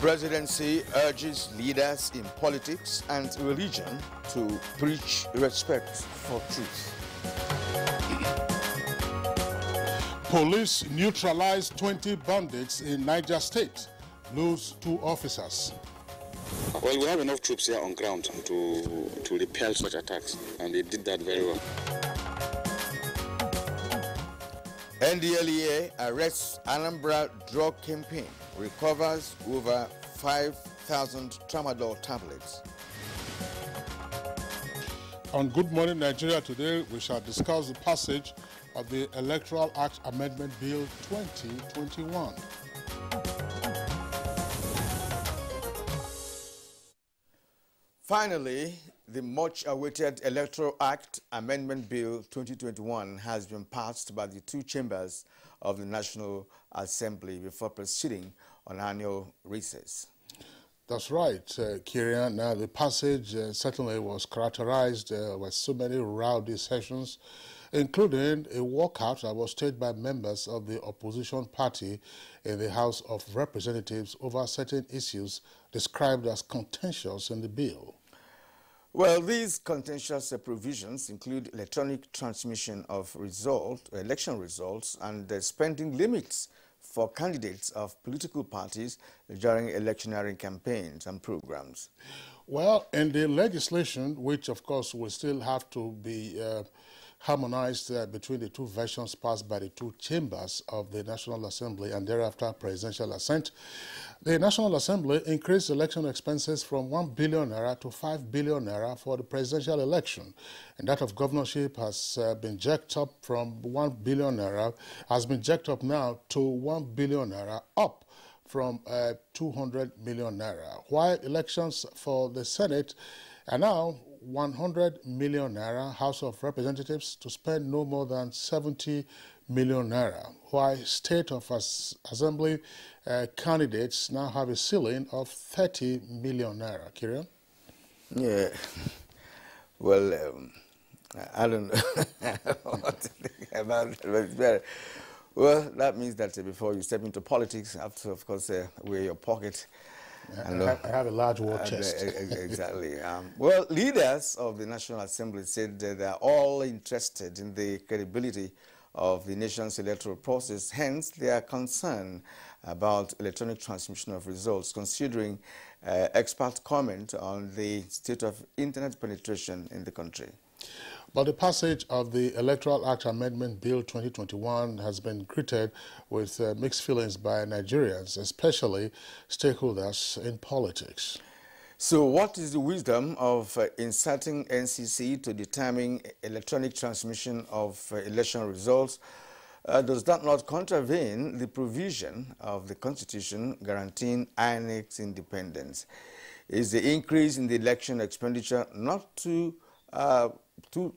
Presidency urges leaders in politics and religion to preach respect for truth. Police neutralize 20 bandits in Niger State, lose 2 officers. Well, we have enough troops here on ground to repel such attacks, and they did that very well. NDLEA arrests Anambra drug campaign, recovers over 5,000 tramadol tablets. On Good Morning Nigeria today, we shall discuss the passage of the Electoral Act Amendment Bill 2021. Finally, the much-awaited Electoral Act Amendment Bill 2021 has been passed by the 2 chambers of the National Assembly before proceeding on annual recess. That's right, Kieran. Now, the passage certainly was characterized with so many rowdy sessions, including a walkout that was staged by members of the opposition party in the House of Representatives over certain issues described as contentious in the bill. Well, these contentious provisions include electronic transmission of election results, and spending limits for candidates of political parties during electioneering campaigns and programs. Well, in the legislation, which of course will still have to be harmonized between the 2 versions passed by the 2 chambers of the National Assembly and thereafter presidential assent, the National Assembly increased election expenses from 1 billion naira to 5 billion naira for the presidential election, and that of governorship has been jacked up from 1 billion naira, has been jacked up now to 1 billion naira, up from 200 million naira, while elections for the Senate are now 100 million naira, House of Representatives to spend no more than 70 million naira, while State of Assembly candidates now have a ceiling of 30 million naira. Kieran? Yeah. Well, I don't know what to think about that, but it's better. Well, that means that before you step into politics, you have to, of course, wear your pocket. I have a large war chest. Exactly. Well, leaders of the National Assembly said that they are all interested in the credibility of the nation's electoral process. Hence, they are concerned about electronic transmission of results, considering expert comment on the state of internet penetration in the country. But the passage of the Electoral Act Amendment Bill 2021 has been greeted with mixed feelings by Nigerians, especially stakeholders in politics. So what is the wisdom of inserting NCC to determine electronic transmission of election results? Does that not contravene the provision of the Constitution guaranteeing INEC's independence? Is the increase in the election expenditure not too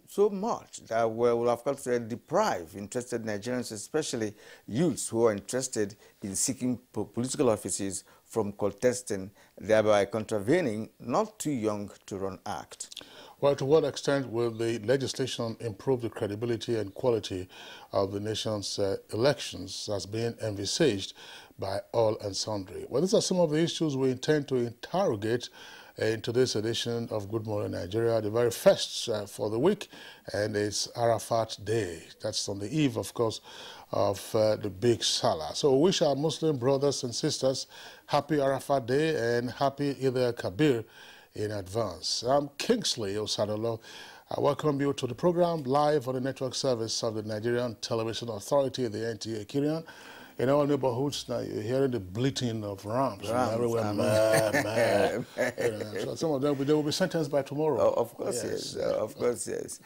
so much that will, of course, deprive interested Nigerians, especially youths who are interested in seeking political offices, from contesting, thereby contravening not too young to run act? Well, to what extent will the legislation improve the credibility and quality of the nation's elections as being envisaged by all and sundry? Well, these are some of the issues we intend to interrogate in today's edition of Good Morning Nigeria, the very first for the week, and it's Arafat Day. That's on the eve, of course, of the big Salah. So we wish our Muslim brothers and sisters happy Arafat Day and happy Eid al-Kabir in advance. I'm Kingsley Osadolo. I welcome you to the program live on the network service of the Nigerian Television Authority, the NTA. Kirian, in our neighborhoods now, you're hearing the bleating of rams everywhere. So some of them, they will be sentenced by tomorrow. Oh, of course, yes. Of course, yes.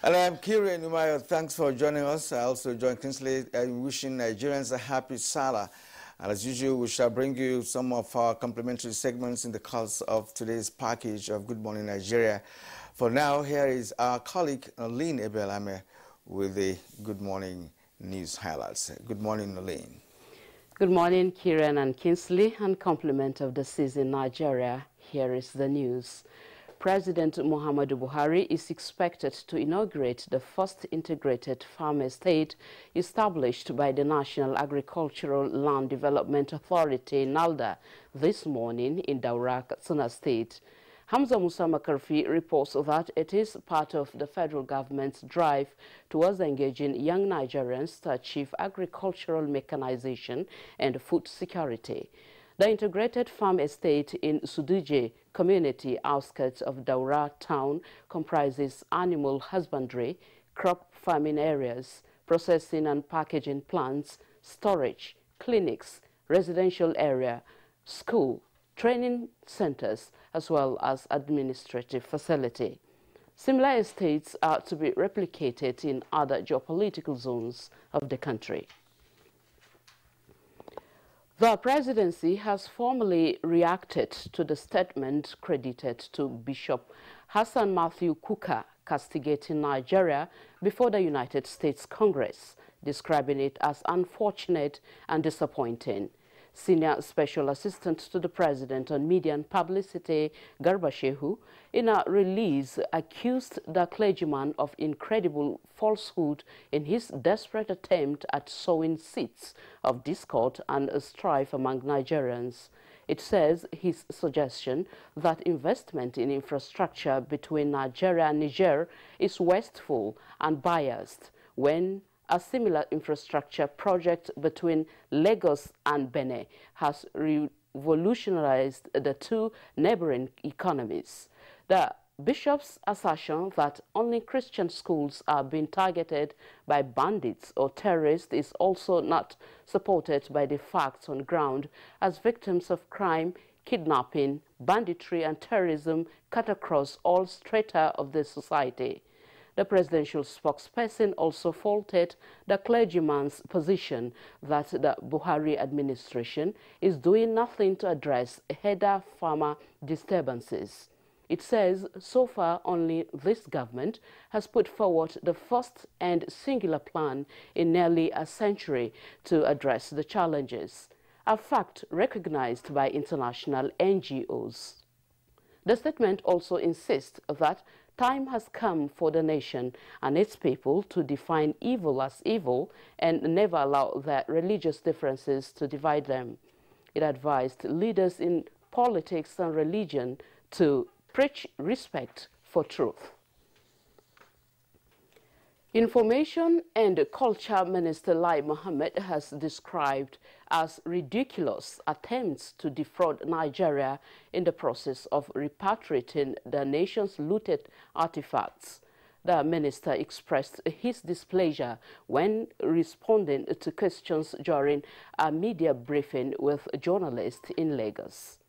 And I'm Kieran Umayo. Thanks for joining us. I also join Kingsley in wishing Nigerians a happy Salah. And as usual, we shall bring you some of our complimentary segments in the course of today's package of Good Morning Nigeria. For now, here is our colleague, Nolene Ebelame, with the Good Morning News highlights. Good morning, Nolene. Good morning, Kieran and Kingsley, and complement of the season Nigeria. Here is the news. President Muhammadu Buhari is expected to inaugurate the first integrated farm estate established by the National Agricultural Land Development Authority, NALDA, this morning in Daura, Katsina State. Hamza Musa Makarfi reports that it is part of the federal government's drive towards engaging young Nigerians to achieve agricultural mechanization and food security. The integrated farm estate in Suduje community outskirts of Daura town comprises animal husbandry, crop farming areas, processing and packaging plants, storage, clinics, residential area, school, training centers, as well as administrative facility. Similar estates are to be replicated in other geopolitical zones of the country. The presidency has formally reacted to the statement credited to Bishop Hassan Matthew Kuka castigating Nigeria before the United States Congress, describing it as unfortunate and disappointing. Senior Special Assistant to the President on Media and Publicity, Garba Shehu, in a release accused the clergyman of incredible falsehood in his desperate attempt at sowing seeds of discord and strife among Nigerians. It says his suggestion that investment in infrastructure between Nigeria and Niger is wasteful and biased when a similar infrastructure project between Lagos and Benin has revolutionized the two neighboring economies. The bishop's assertion that only Christian schools are being targeted by bandits or terrorists is also not supported by the facts on ground, as victims of crime, kidnapping, banditry and terrorism cut across all strata of the society. The presidential spokesperson also faulted the clergyman's position that the Buhari administration is doing nothing to address header farmer disturbances. It says so far only this government has put forward the first and singular plan in nearly a century to address the challenges, a fact recognized by international NGOs. The statement also insists that time has come for the nation and its people to define evil as evil and never allow their religious differences to divide them. It advised leaders in politics and religion to preach respect for truth. Information and Culture Minister Lai Mohammed has described as ridiculous attempts to defraud Nigeria in the process of repatriating the nation's looted artifacts. The minister expressed his displeasure when responding to questions during a media briefing with journalists in Lagos.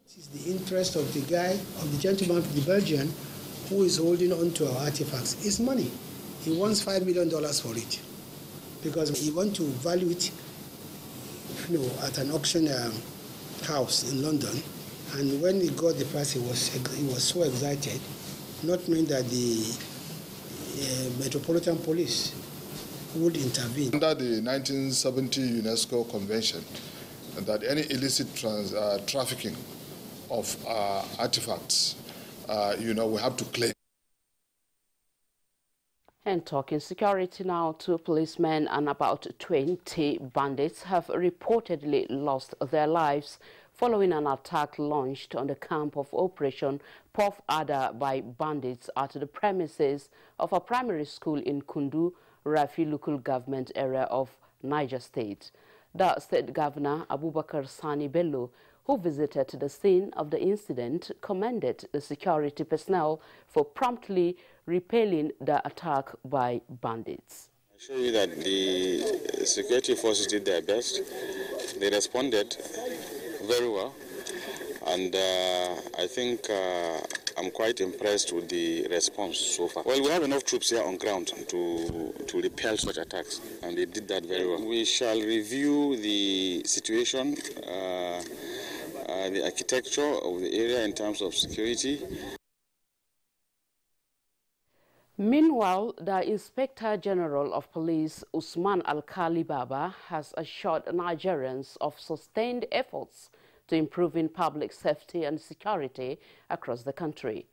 It is the interest of the guy, of the gentleman from the Belgian, who is holding on to our artifacts. It's money. He wants $5 million for it because he wants to value it, at an auction house in London. And when he got the price, he was so excited, not knowing that the Metropolitan Police would intervene. Under the 1970 UNESCO Convention, that any illicit trafficking of artifacts, we have to claim. And talking security now, 2 policemen and about 20 bandits have reportedly lost their lives following an attack launched on the camp of Operation Puff Adder by bandits at the premises of a primary school in Kundu, Rafi local government area of Niger State. The state governor, Abubakar Sani Bello, who visited the scene of the incident, commended the security personnel for promptly repelling the attack by bandits. I assure you that the security forces did their best. They responded very well, and I think I'm quite impressed with the response so far. Well, we have enough troops here on ground to repel such attacks, and they did that very well. We shall review the situation, the architecture of the area in terms of security. Meanwhile, the Inspector General of Police, Usman Alkali Baba, has assured Nigerians of sustained efforts to improving public safety and security across the country.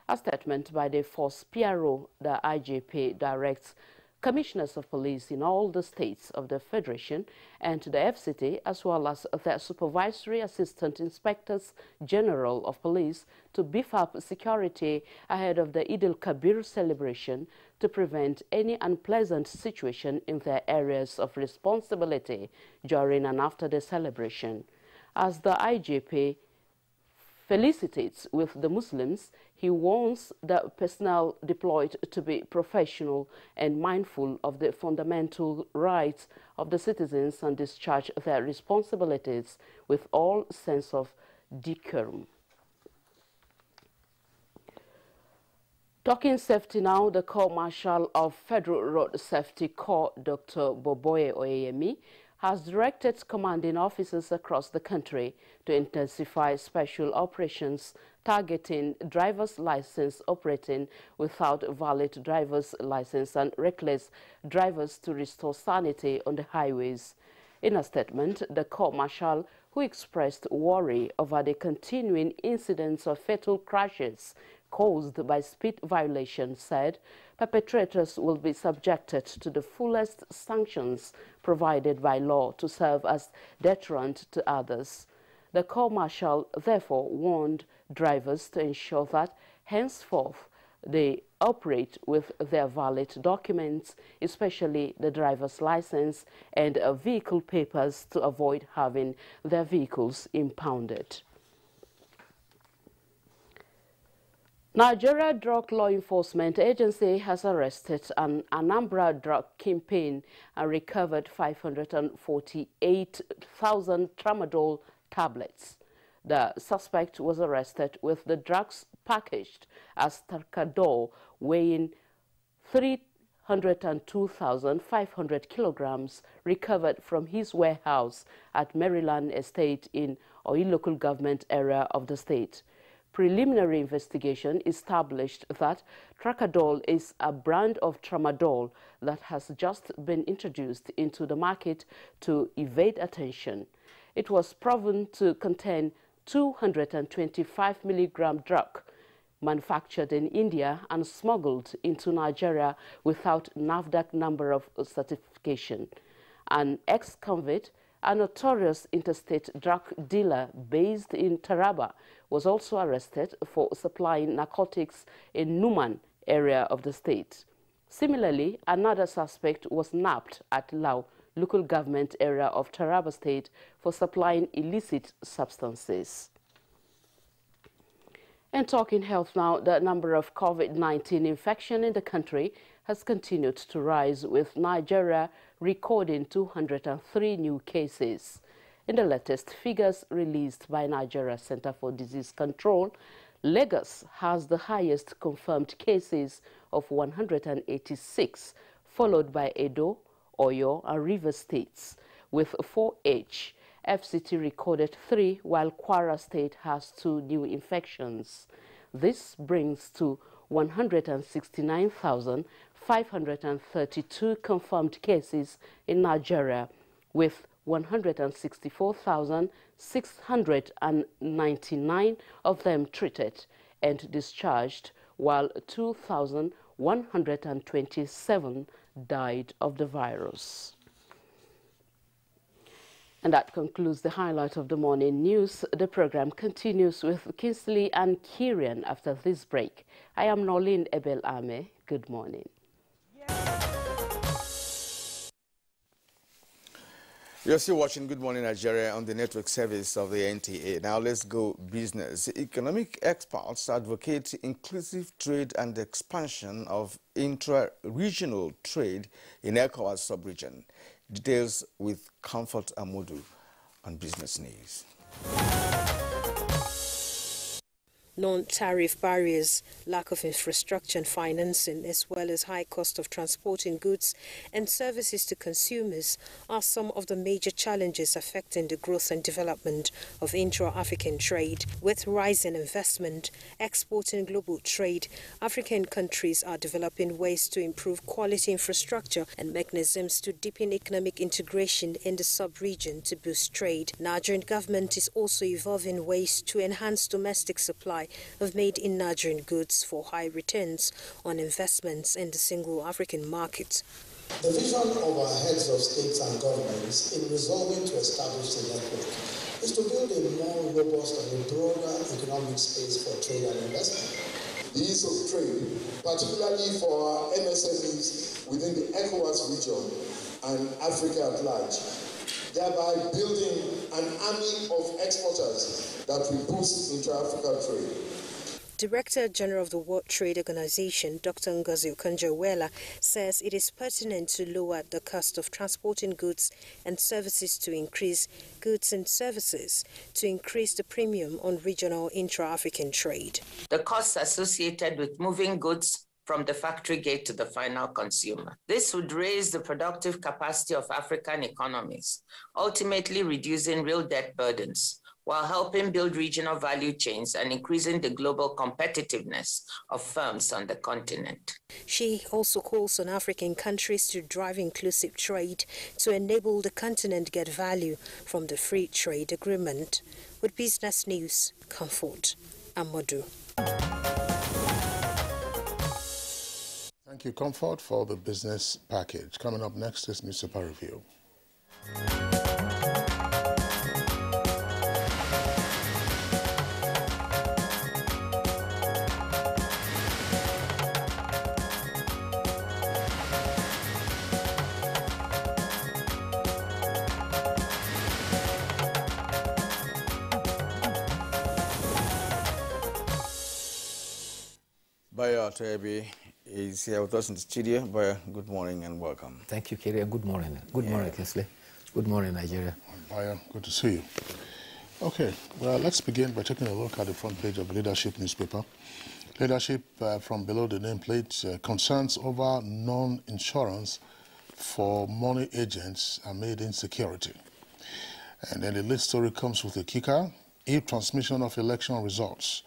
A statement by the Force PRO, the IGP, directs commissioners of police in all the states of the Federation and the FCT, as well as their supervisory assistant inspectors general of police, to beef up security ahead of the Eid al-Kabir celebration to prevent any unpleasant situation in their areas of responsibility during and after the celebration. As the IGP felicitates with the Muslims, he warns the personnel deployed to be professional and mindful of the fundamental rights of the citizens and discharge their responsibilities with all sense of decorum. Talking safety now, the Corps Marshal of Federal Road Safety Corps, Dr. Boboye Oyeyemi, has directed commanding officers across the country to intensify special operations targeting driver's license operating without valid driver's license and reckless drivers to restore sanity on the highways. In a statement, the Corps Marshal, who expressed worry over the continuing incidents of fatal crashes caused by speed violations, said perpetrators will be subjected to the fullest sanctions provided by law to serve as deterrent to others. The Corps Marshal therefore warned drivers to ensure that henceforth they operate with their valid documents, especially the driver's license and vehicle papers, to avoid having their vehicles impounded. Nigeria Drug Law Enforcement Agency has arrested an Anambra drug kingpin and recovered 548,000 tramadol tablets. The suspect was arrested with the drugs packaged as Tramadol, weighing 302,500 kilograms, recovered from his warehouse at Maryland Estate in Oyi local government area of the state. Preliminary investigation established that Tramadol is a brand of tramadol that has just been introduced into the market to evade attention. It was proven to contain 225 milligram drug manufactured in India and smuggled into Nigeria without NAFDAC number of certification. An ex-convict, a notorious interstate drug dealer based in Taraba, was also arrested for supplying narcotics in Numan area of the state. Similarly, another suspect was nabbed at Lau local government area of Taraba State for supplying illicit substances. And talking health now, the number of COVID-19 infection in the country has continued to rise, with Nigeria recording 203 new cases. In the latest figures released by Nigeria Center for Disease Control, Lagos has the highest confirmed cases of 186, followed by Edo, Oyo and Rivers states with 4 each. FCT recorded 3, while Kwara State has 2 new infections. This brings to 169,532 confirmed cases in Nigeria, with 164,699 of them treated and discharged, while 2,127 died of the virus. And that concludes the highlight of the morning news. The program continues with Kingsley and Kieran after this break. I am Nolin Ebel Ame. Good morning. You're still watching Good Morning Nigeria on the network service of the NTA. Now let's go business. Economic experts advocate inclusive trade and expansion of intra-regional trade in ECOWAS sub-region. Details with Comfort Amudu on Business News. Non-tariff barriers, lack of infrastructure and financing, as well as high cost of transporting goods and services to consumers are some of the major challenges affecting the growth and development of intra-African trade. With rising investment, export and global trade, African countries are developing ways to improve quality infrastructure and mechanisms to deepen economic integration in the sub-region to boost trade. Nigerian government is also evolving ways to enhance domestic supply of made-in-Nigerian goods for high returns on investments in the single African market. The vision of our heads of states and governments in resolving to establish the network is to build a more robust and a broader economic space for trade and investment. The ease of trade, particularly for our MSMEs within the ECOWAS region and Africa at large, thereby building an army of exporters that will boost intra-Africa trade. Director General of the World Trade Organization, Dr. Ngozi Okonjo-Iweala, says it is pertinent to lower the cost of transporting goods and services to increase goods and services, to increase the premium on regional intra-African trade. The costs associated with moving goods from the factory gate to the final consumer. This would raise the productive capacity of African economies, ultimately reducing real debt burdens, while helping build regional value chains and increasing the global competitiveness of firms on the continent. She also calls on African countries to drive inclusive trade to enable the continent get value from the free trade agreement. With Business News, Comfort Amodu. Thank you, Comfort, for the business package. Coming up next is Newspaper Review. Bayo Tebi is here with us in the studio. Bayo, good morning and welcome. Thank you, Kerry, and good morning. Good morning, Kinsley. Good morning, Nigeria. Bayo, good to see you. Okay, well, let's begin by taking a look at the front page of Leadership newspaper. Leadership from below the nameplate, concerns over non-insurance for money agents amid insecurity. And then the lead story comes with a kicker, e-transmission of election results.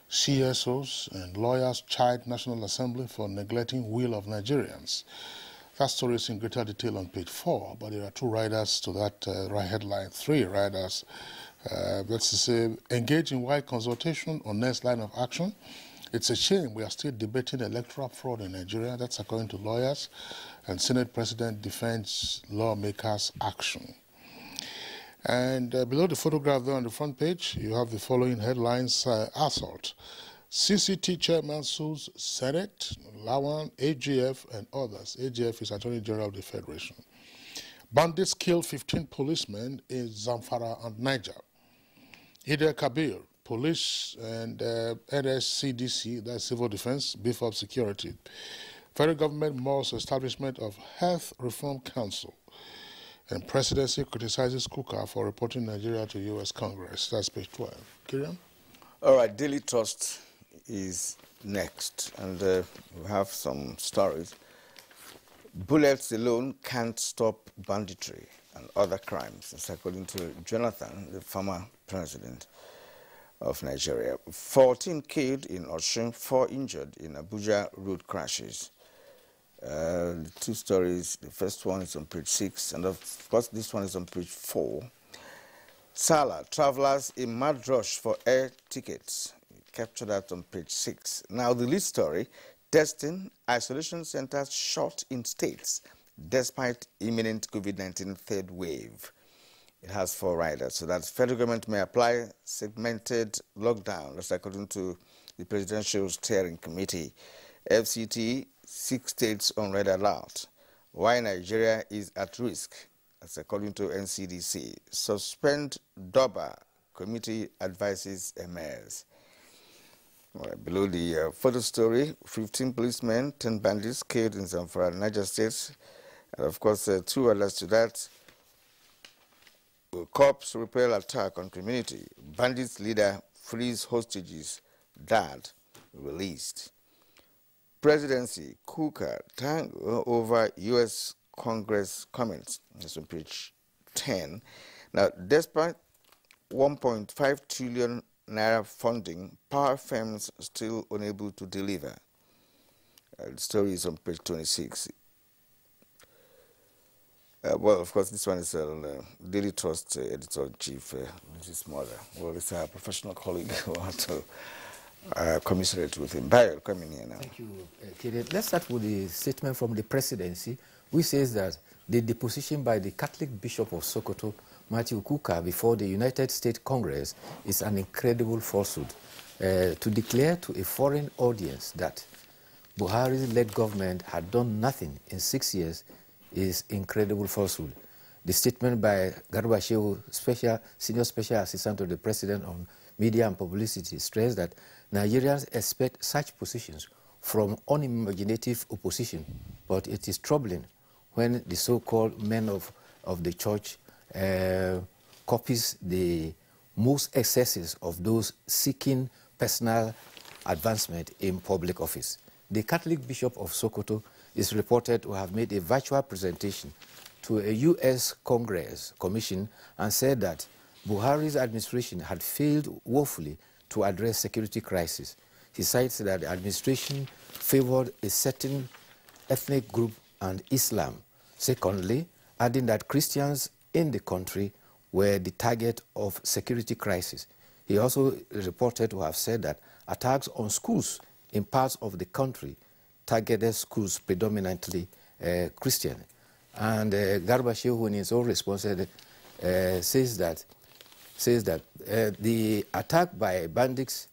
CSOs and lawyers chide National Assembly for neglecting will of Nigerians. That story is in greater detail on page 4, but there are two riders to that headline, three riders. Let's say, engage in wide consultation on next line of action. It's a shame we are still debating electoral fraud in Nigeria. That's according to lawyers. And Senate President defends lawmakers' action. And below the photograph there on the front page, you have the following headlines. Assault. CCT chairman sues Senate, Lawan, AGF, and others. AGF is Attorney General of the Federation. Bandits kill 15 policemen in Zamfara and Niger. Ida Kabir, police and NSCDC, that's civil defense, beef up security. Federal government must establishment of Health Reform Council. And presidency criticizes Kuka for reporting Nigeria to U.S. Congress. That's page 12. Kiriam? All right, Daily Trust is next, and we have some stories. Bullets alone can't stop banditry and other crimes. That's according to Jonathan, the former president of Nigeria. 14 killed in Osun, 4 injured in Abuja road crashes. The two stories, the first one is on page 6, and of course this one is on page 4. Salah, travelers in mad rush for air tickets. Capture that on page 6. Now the lead story, testing isolation centers shut in states despite imminent COVID-19 third wave. It has 4 riders, so that federal government may apply segmented lockdown. That's according to the Presidential Steering Committee. FCT, 6 states on red alert. Why Nigeria is at risk, that's according to NCDC. Suspend DOBA, committee advises emirs. Right, below the photo story, 15 policemen, 10 bandits killed in Zamfara, Niger State. And of course, 2 others to that. Cops repel attack on community. Bandits leader frees hostages. Dad released. Presidency, Kuka, tango over U.S. Congress comments. That's on page 10. Now, despite 1.5 trillion naira funding, power firms still unable to deliver. The story is on page 26. Well, of course, this one is Daily Trust editor-in-chief, Mrs. Mother. Well, it's a professional colleague who had to commiserate with him. Bayo, coming here now. Thank you, Kenneth. Let's start with the statement from the presidency, which says that the deposition by the Catholic Bishop of Sokoto, Matthew Kuka, before the United States Congress is an incredible falsehood. To declare to a foreign audience that Buhari's-led government had done nothing in 6 years is incredible falsehood. The statement by Garba Shehu, Senior Special Assistant to the President on Media and Publicity, stressed that Nigerians expect such positions from unimaginative opposition, but it is troubling when the so-called men of the church copies the most excesses of those seeking personal advancement in public office. The Catholic Bishop of Sokoto is reported to have made a virtual presentation to a U.S. Congress commission and said that Buhari's administration had failed woefully to address security crisis. He cites that the administration favored a certain ethnic group and Islam. Secondly, adding that Christians in the country were the target of security crisis. He also reported to have said that attacks on schools in parts of the country targeted schools predominantly Christian. And Garba Shehu, in his own response, says that the attack by bandits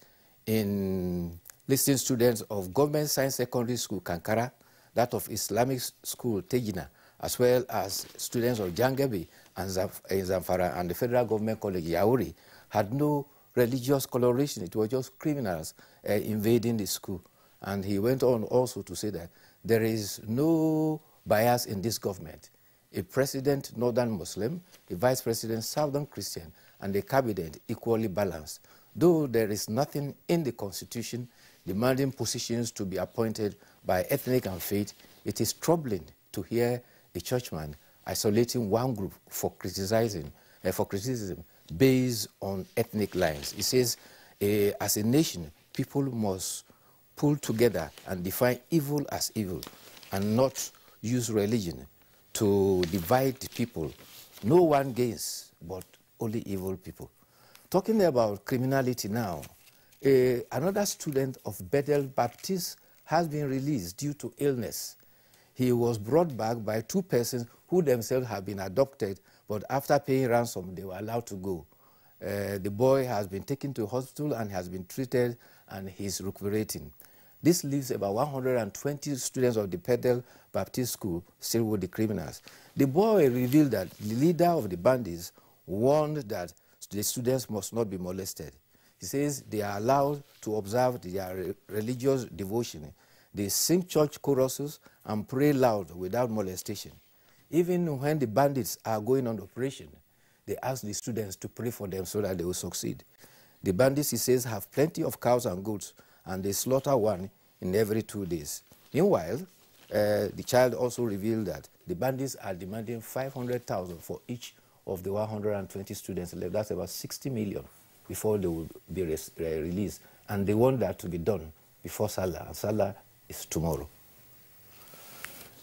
in listing students of Government Science Secondary School Kankara, that of Islamic School Tejina, as well as students of Jangabi and Zamfara and the Federal Government College Yauri, had no religious coloration. It was just criminals invading the school. And he went on also to say that there is no bias in this government. A president, Northern Muslim, a vice president, Southern Christian, and a cabinet equally balanced. Though there is nothing in the constitution demanding positions to be appointed by ethnic and faith, it is troubling to hear a churchman isolating one group for criticism based on ethnic lines. He says, as a nation, people must pull together and define evil as evil and not use religion to divide people. No one gains, but only evil people. Talking about criminality now, another student of Bethel Baptist has been released due to illness. He was brought back by two persons who themselves have been adopted, but after paying ransom, they were allowed to go. The boy has been taken to hospital and has been treated, and he's recuperating. This leaves about 120 students of the Bethel Baptist School still with the criminals. The boy revealed that the leader of the bandits warned that the students must not be molested. He says they are allowed to observe their religious devotion. They sing church choruses and pray loud without molestation. Even when the bandits are going on operation, they ask the students to pray for them so that they will succeed. The bandits, he says, have plenty of cows and goats, and they slaughter one in every 2 days. Meanwhile, the child also revealed that the bandits are demanding 500,000 for each of the 120 students left. That's about 60 million before they will be released. And they want that to be done before Salah. And Salah is tomorrow.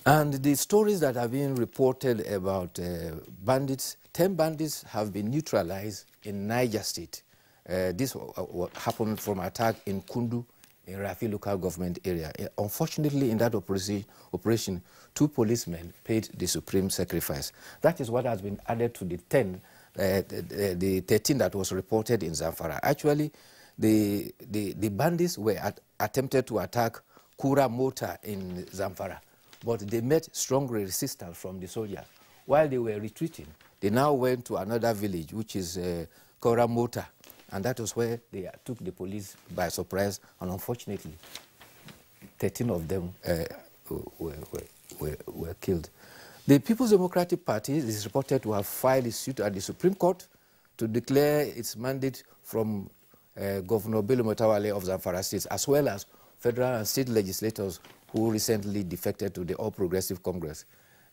And the stories that have been reported about bandits, 10 bandits have been neutralized in Niger State. This happened from an attack in Kundu, in Rafi local government area. Unfortunately, in that operation, 2 policemen paid the supreme sacrifice. That is what has been added to the 13 that was reported in Zamfara. Actually, the bandits were attempted to attack Kura Mota in Zamfara, but they met strong resistance from the soldiers. While they were retreating, they now went to another village, which is Kura Mota, and that was where they took the police by surprise, and unfortunately, 13 of them were killed. The People's Democratic Party is reported to have filed a suit at the Supreme Court to declare its mandate from Governor Bello Mutawale of Zamfara State, as well as federal and state legislators who recently defected to the All Progressive Congress.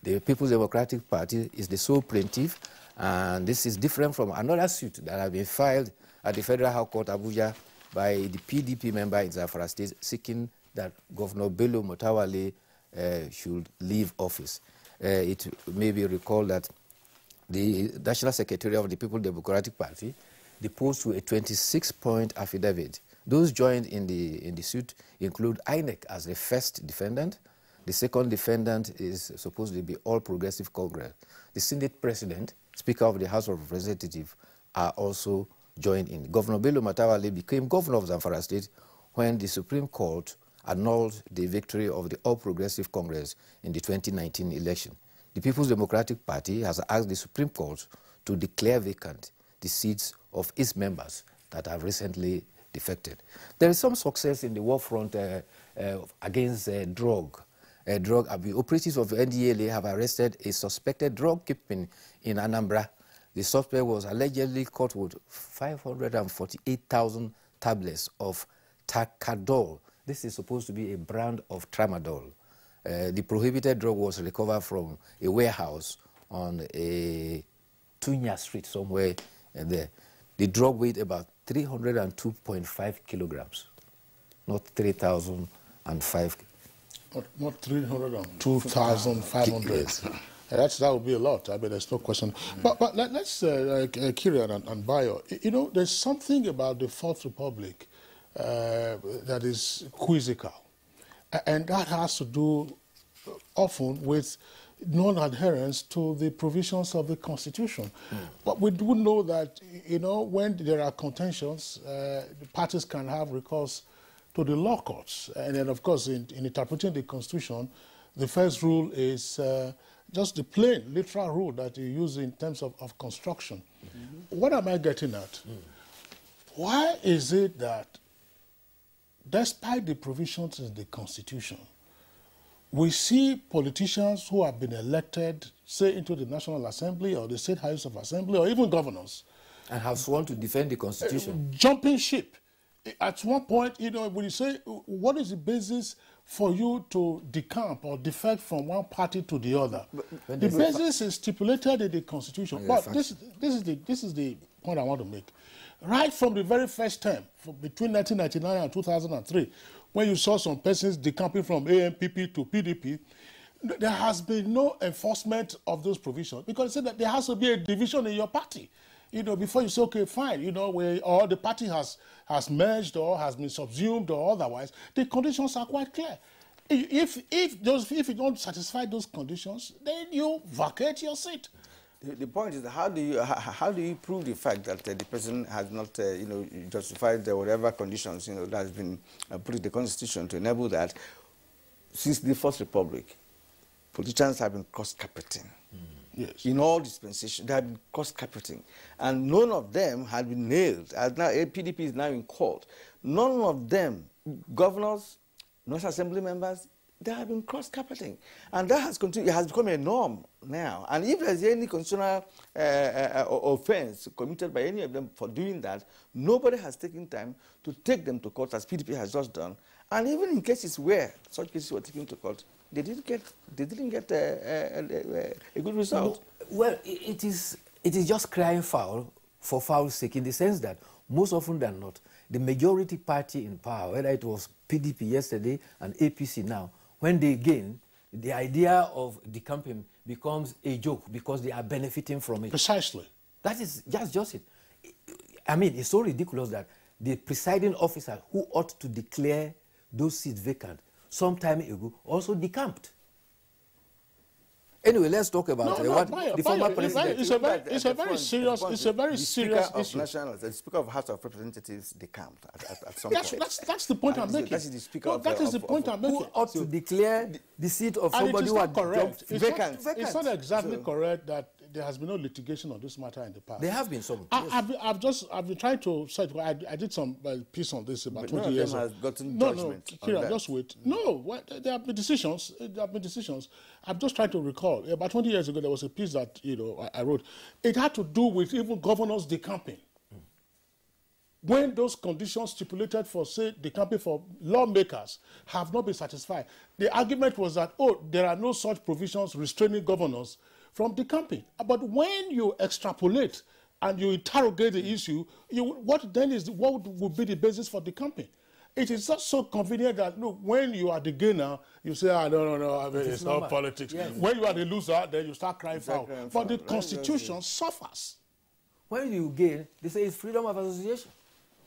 The People's Democratic Party is the sole plaintiff, and this is different from another suit that has been filed at the Federal High Court, Abuja, by the PDP member in Zamfara State, seeking that Governor Bello Mutawale should leave office. It may be recalled that the National Secretary of the People's Democratic Party deposed to a 26-point affidavit Those joined in the suit include INEC as the first defendant. The second defendant is supposed to be All Progressive Congress. The Senate President, Speaker of the House of Representatives, are also joined in. Governor Bello Matawalle became governor of Zamfara State when the Supreme Court annulled the victory of the All Progressive Congress in the 2019 election. The People's Democratic Party has asked the Supreme Court to declare vacant the seats of its members that have recently defected. There is some success in the war front against drug abuse. Operatives of the NTA have arrested a suspected drug kingpin in Anambra. The suspect was allegedly caught with 548,000 tablets of Takadol. This is supposed to be a brand of tramadol. The prohibited drug was recovered from a warehouse on a Tunya Street somewhere there. The drug weighed about 302.5 kilograms, not 3,005. Not 302,500. That would be a lot. I mean, there's no question. But let's, Kirian and Bayo, you know, there's something about the Fourth Republic that is quizzical. And that has to do often with non-adherence to the provisions of the Constitution. But we do know that, you know, when there are contentions, the parties can have recourse to the law courts. And then, of course, in interpreting the Constitution, the first rule is just the plain, literal rule that you use in terms of construction. What am I getting at? Why is it that, despite the provisions in the Constitution, we see politicians who have been elected, say, into the National Assembly or the State House of Assembly or even governors, and have sworn to defend the Constitution, jumping ship? At one point, you know, when you say, what is the basis for you to decamp or defect from one party to the other? The basis is stipulated in the Constitution. But this is the point I want to make. Right from the very first term, between 1999 and 2003, when you saw some persons decamping from ANPP to PDP, there has been no enforcement of those provisions because it said that there has to be a division in your party. You know, before you say, okay, fine, you know, or the party has merged or has been subsumed or otherwise, the conditions are quite clear. If you don't satisfy those conditions, then you vacate your seat. The point is, how do you prove the fact that the person has not, you know, justified whatever conditions, you know, that has been put in the Constitution to enable that? Since the First Republic, politicians have been cost-carpeting. Yes. In all dispensations, they have been cost-carpeting. And none of them had been nailed. As now, PDP is now in court. None of them, governors, National Assembly members, they have been cost-carpeting. And that has continued, it has become a norm now. And if there's any constitutional offense committed by any of them for doing that, nobody has taken time to take them to court, as PDP has just done. And even in cases where such cases were taken to court, they didn't get a good result. Well, it is just crying foul for foul's sake, in the sense that most often than not, the majority party in power, whether it was PDP yesterday and APC now, when they gain, the idea of decamping becomes a joke because they are benefiting from it. Precisely. That is just it. I mean, it's so ridiculous that the presiding officer who ought to declare those seats vacant some time ago also decamped. Anyway, let's talk about the former president. It's a very serious issue. The Speaker of House of Representatives decamped at some point. That's the point I'm making. That is the point I'm making. Who ought to declare the seat of somebody who had jumped vacant? It's not exactly correct that there has been no litigation on this matter in the past. There have been some. I've been trying to search. I did some piece on this about 20 years ago. Has gotten judgment. Kira, just wait. No, there have been decisions. I'm just trying to recall. About 20 years ago, there was a piece that I wrote. It had to do with even governors decamping. When those conditions stipulated for, say, decamping for lawmakers have not been satisfied, the argument was that, there are no such provisions restraining governors from decamping. But when you extrapolate and you interrogate the issue, what would be the basis for decamping? It is just so convenient that, look, when you are the gainer, you say, no, I mean, it's not politics. Yes. When you are the loser, then you start crying foul. But the Constitution suffers. When you gain, they say it's freedom of association.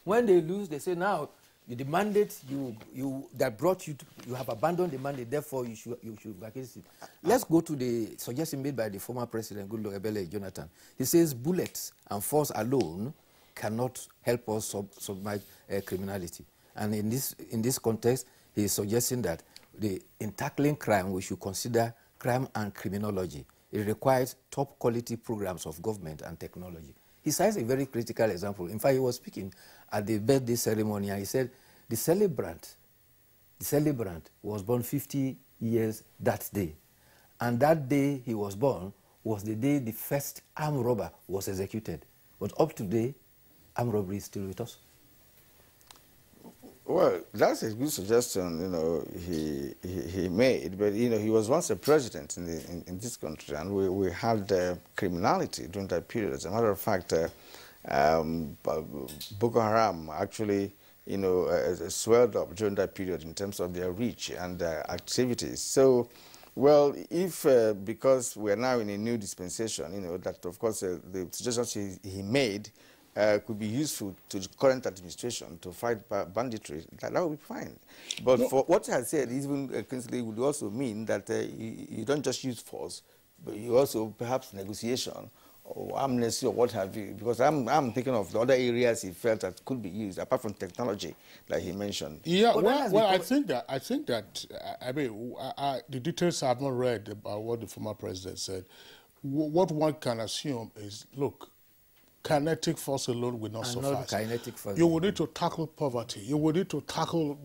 When they lose, they say now the mandate that brought you to, you have abandoned the mandate, therefore you should vacate it. Let's go to the suggestion made by the former president, Goodluck Ebele Jonathan. He says bullets and force alone cannot help us submerge criminality. And in this context, he is suggesting that in tackling crime, we should consider crime and criminology. It requires top quality programs of government and technology. He cites a very critical example. In fact, he was speaking at the birthday ceremony, and he said the celebrant was born 50 years that day. And that day he was born was the day the first armed robber was executed. But up to today, armed robbery is still with us. Well, that's a good suggestion, he made. But, he was once a president in this country, and we had criminality during that period. As a matter of fact, Boko Haram actually, swelled up during that period in terms of their reach and their activities. So, well, if because we are now in a new dispensation, that of course the suggestions he made could be useful to the current administration to fight banditry, that would be fine. But no, for what I said, even Kingsley, would also mean that you don't just use force, but you also perhaps negotiation or amnesty or what have you, because I'm thinking of the other areas he felt that could be used, apart from technology, like he mentioned. Yeah, well, I think that I mean, the details I have not read about what the former president said. What one can assume is, look, kinetic force alone will not suffice. Kinetic force. You will need to tackle poverty. You will need to tackle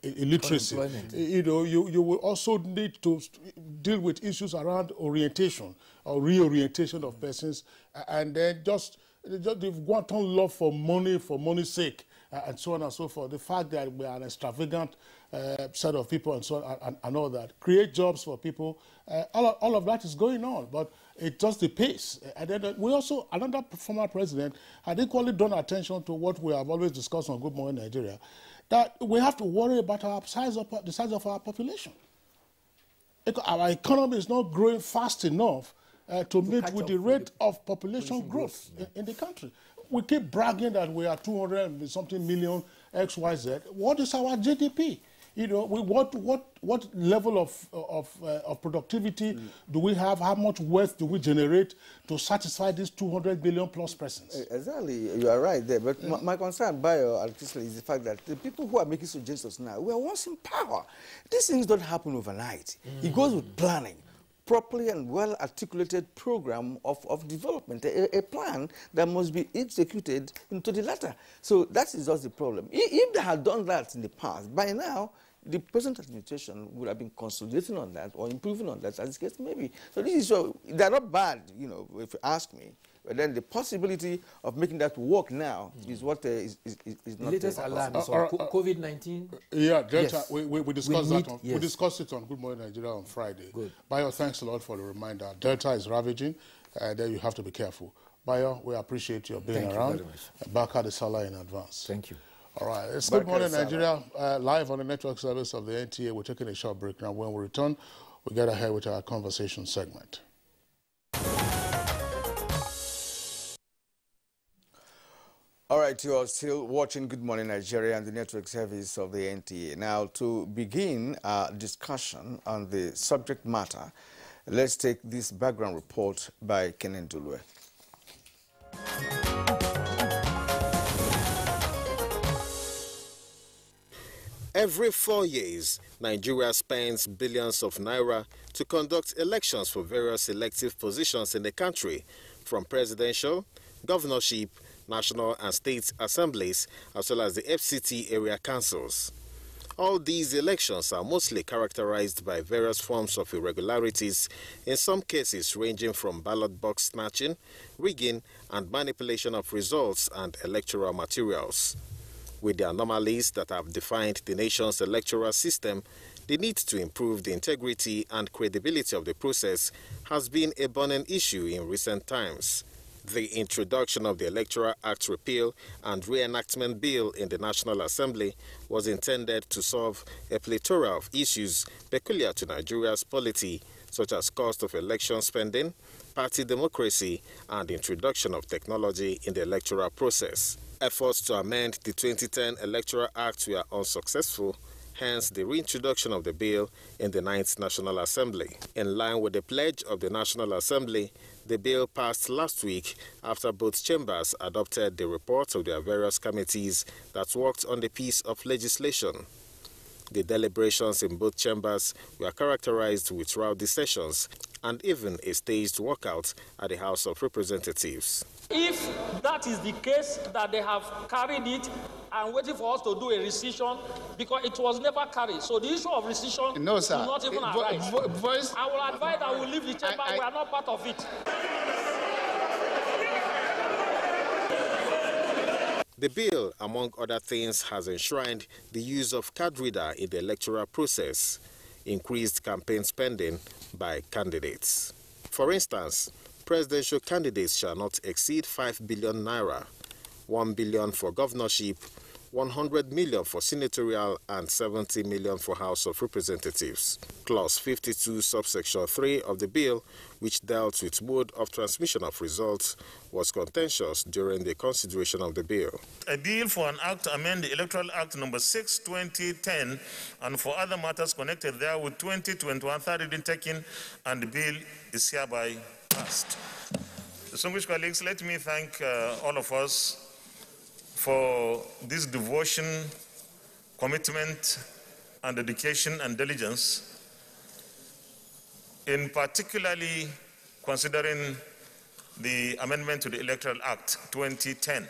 illiteracy. You will also need to deal with issues around orientation or reorientation of persons, and then just the wanton love for money's sake, and so on and so forth. The fact that we are an extravagant set of people and so on and all that, create jobs for people. All of that is going on, but it's just the pace. And then we also, another former president had equally drawn attention to what we have always discussed on Good Morning Nigeria, that we have to worry about the size of our population. Our economy is not growing fast enough to meet with the rate of population growth in the country. We keep bragging that we are 200-something million XYZ. What is our GDP? What level of productivity do we have? How much wealth do we generate to satisfy these 200 billion plus persons? Exactly, you are right there. But my concern, Bayo, is the fact that the people who are making suggestions now, we are once in power. These things don't happen overnight. It goes with planning. Properly and well-articulated program of development, a plan that must be executed into the letter. So that is just the problem. If they had done that in the past, by now, the present administration would have been consolidating on that or improving on that, as the case may be. So this is so, they're not bad, if you ask me. But then the possibility of making that work now is what is not... The latest alarm is on COVID-19. Yeah, Delta, yes. we discussed that. We discussed it on Good Morning Nigeria on Friday. Good. Bayo, thanks a lot for the reminder. Delta is ravaging, then you have to be careful. Bayo, we appreciate your being around. Baka the Salah in advance. Thank you. All right, it's Good Morning Nigeria, live on the network service of the NTA. We're taking a short break now. When we return, we get ahead with our conversation segment. All right, you are still watching Good Morning Nigeria and the network service of the NTA. Now, to begin our discussion on the subject matter, let's take this background report by Kenen Dulwe. Every 4 years, Nigeria spends billions of naira to conduct elections for various elective positions in the country, from presidential, governorship, national and state assemblies, as well as the FCT area councils. All these elections are mostly characterized by various forms of irregularities, in some cases ranging from ballot box snatching, rigging, and manipulation of results and electoral materials. With the anomalies that have defined the nation's electoral system, the need to improve the integrity and credibility of the process has been a burning issue in recent times. The introduction of the Electoral Act Repeal and Reenactment Bill in the National Assembly was intended to solve a plethora of issues peculiar to Nigeria's polity, such as cost of election spending, party democracy, and the introduction of technology in the electoral process. Efforts to amend the 2010 Electoral Act were unsuccessful, hence the reintroduction of the bill in the 9th National Assembly. In line with the pledge of the National Assembly, the bill passed last week after both chambers adopted the reports of their various committees that worked on the piece of legislation. The deliberations in both chambers were characterized with rowdy sessions and even a staged walkout at the House of Representatives. If that is the case, that they have carried it and waiting for us to do a rescission, because it was never carried. So the issue of rescission no, sir. will not even arise. I will advise that we will leave the chamber. We are not part of it. The bill, among other things, has enshrined the use of card reader in the electoral process, increased campaign spending by candidates. For instance, presidential candidates shall not exceed 5 billion naira, 1 billion for governorship, 100 million for senatorial, and 70 million for House of Representatives. Clause 52, subsection 3 of the bill, which dealt with mode of transmission of results, was contentious during the consideration of the bill. A bill for an act to amend the Electoral Act number 6, 2010, and for other matters connected therewith 2021, third reading taken, and the bill is hereby passed. Distinguished colleagues, let me thank all of us for this devotion, commitment, and dedication and diligence, in particularly considering the amendment to the Electoral Act 2010.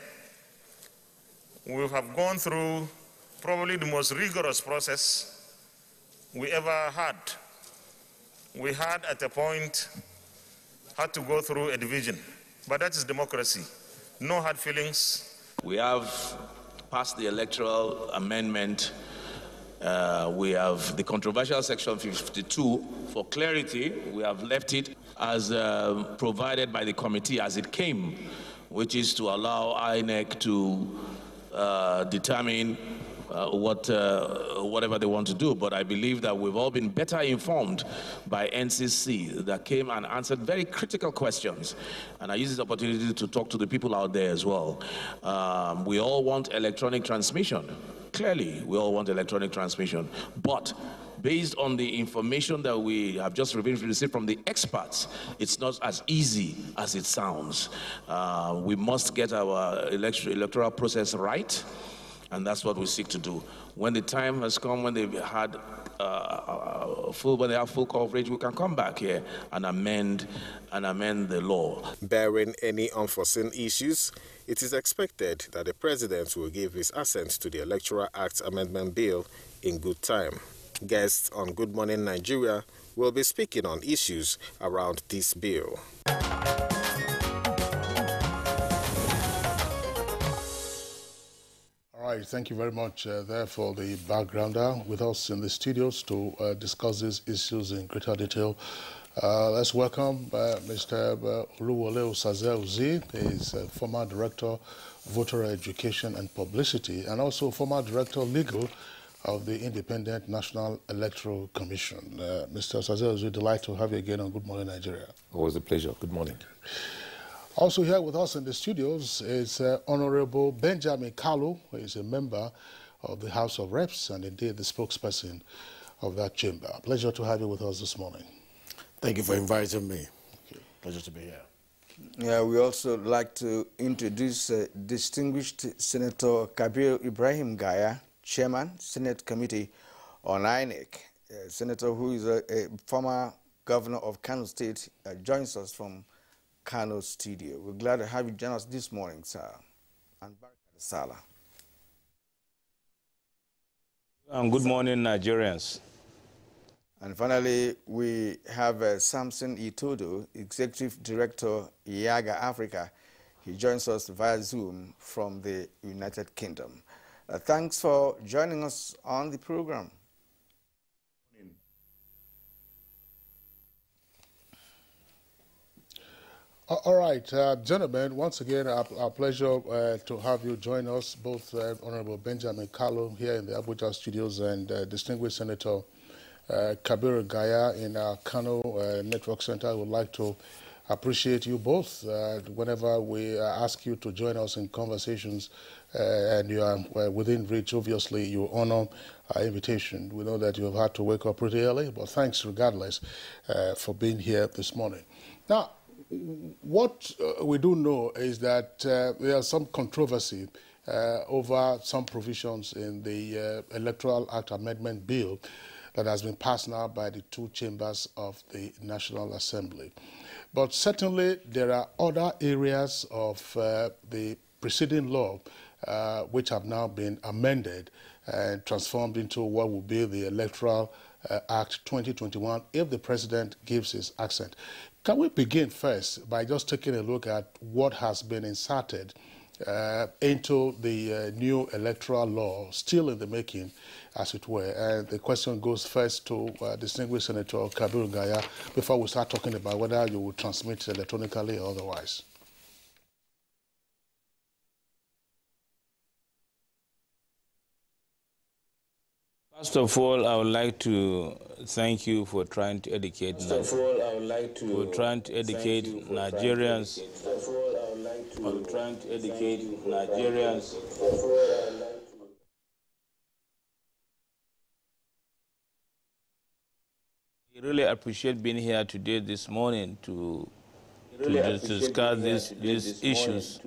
We have gone through probably the most rigorous process we ever had. We had at a point had to go through a division, but that is democracy. No hard feelings. We have passed the electoral amendment. We have the controversial section 52. For clarity, we have left it as provided by the committee as it came, which is to allow INEC to determine whatever they want to do. But I believe that we've all been better informed by NCC that came and answered very critical questions. And I use this opportunity to talk to the people out there as well. We all want electronic transmission. Clearly, we all want electronic transmission. But based on the information that we have just received from the experts, it's not as easy as it sounds. We must get our electoral process right. And that's what we seek to do. When the time has come, when they've had when they have full coverage, we can come back here and amend the law. Barring any unforeseen issues, it is expected that the president will give his assent to the Electoral Act Amendment Bill in good time. Guests on Good Morning Nigeria will be speaking on issues around this bill. All right, thank you very much there for the backgrounder with us in the studios to discuss these issues in greater detail. Let's welcome Mr. Oluwole Osaze-Ozi. He is former Director, Voter Education and Publicity, and also former Director Legal of the Independent National Electoral Commission. Mr. Osaze-Ozi, delighted to have you again on Good Morning Nigeria. Always a pleasure. Good morning. Also here with us in the studios is Honorable Benjamin Kalu, who is a member of the House of Reps and indeed the spokesperson of that chamber. Pleasure to have you with us this morning. Thank you for inviting me. Pleasure to be here. Yeah, we also like to introduce distinguished Senator Kabir Ibrahim Gaya, Chairman, Senate Committee on INEC. Senator who is a former governor of Kano State joins us from Kano studio. We're glad to have you join us this morning, sir. And Baraka Sala. And good morning, Nigerians. And finally, we have Samson Itodo, Executive Director, IAGA Africa. He joins us via Zoom from the United Kingdom. Thanks for joining us on the program. All right, gentlemen, once again, our pleasure to have you join us, both Honorable Benjamin Kalu here in the Abuja studios and distinguished Senator Kabir Gaya in our Kano Network Center. I would like to appreciate you both. Whenever we ask you to join us in conversations and you are within reach, obviously you honor our invitation. We know that you've had to wake up pretty early, but thanks regardless for being here this morning. Now, what we do know is that there's some controversy over some provisions in the Electoral Act Amendment Bill that has been passed now by the two chambers of the National Assembly. But certainly there are other areas of the preceding law which have now been amended and transformed into what will be the Electoral Act 2021 if the President gives his assent. Can we begin first by just taking a look at what has been inserted into the new electoral law, still in the making, as it were? And the question goes first to distinguished Senator Kabir Gaya before we start talking about whether you will transmit electronically or otherwise. First of all, I would like to thank you for trying to educate Nigerians. I really appreciate being here today, this morning, to discuss these issues.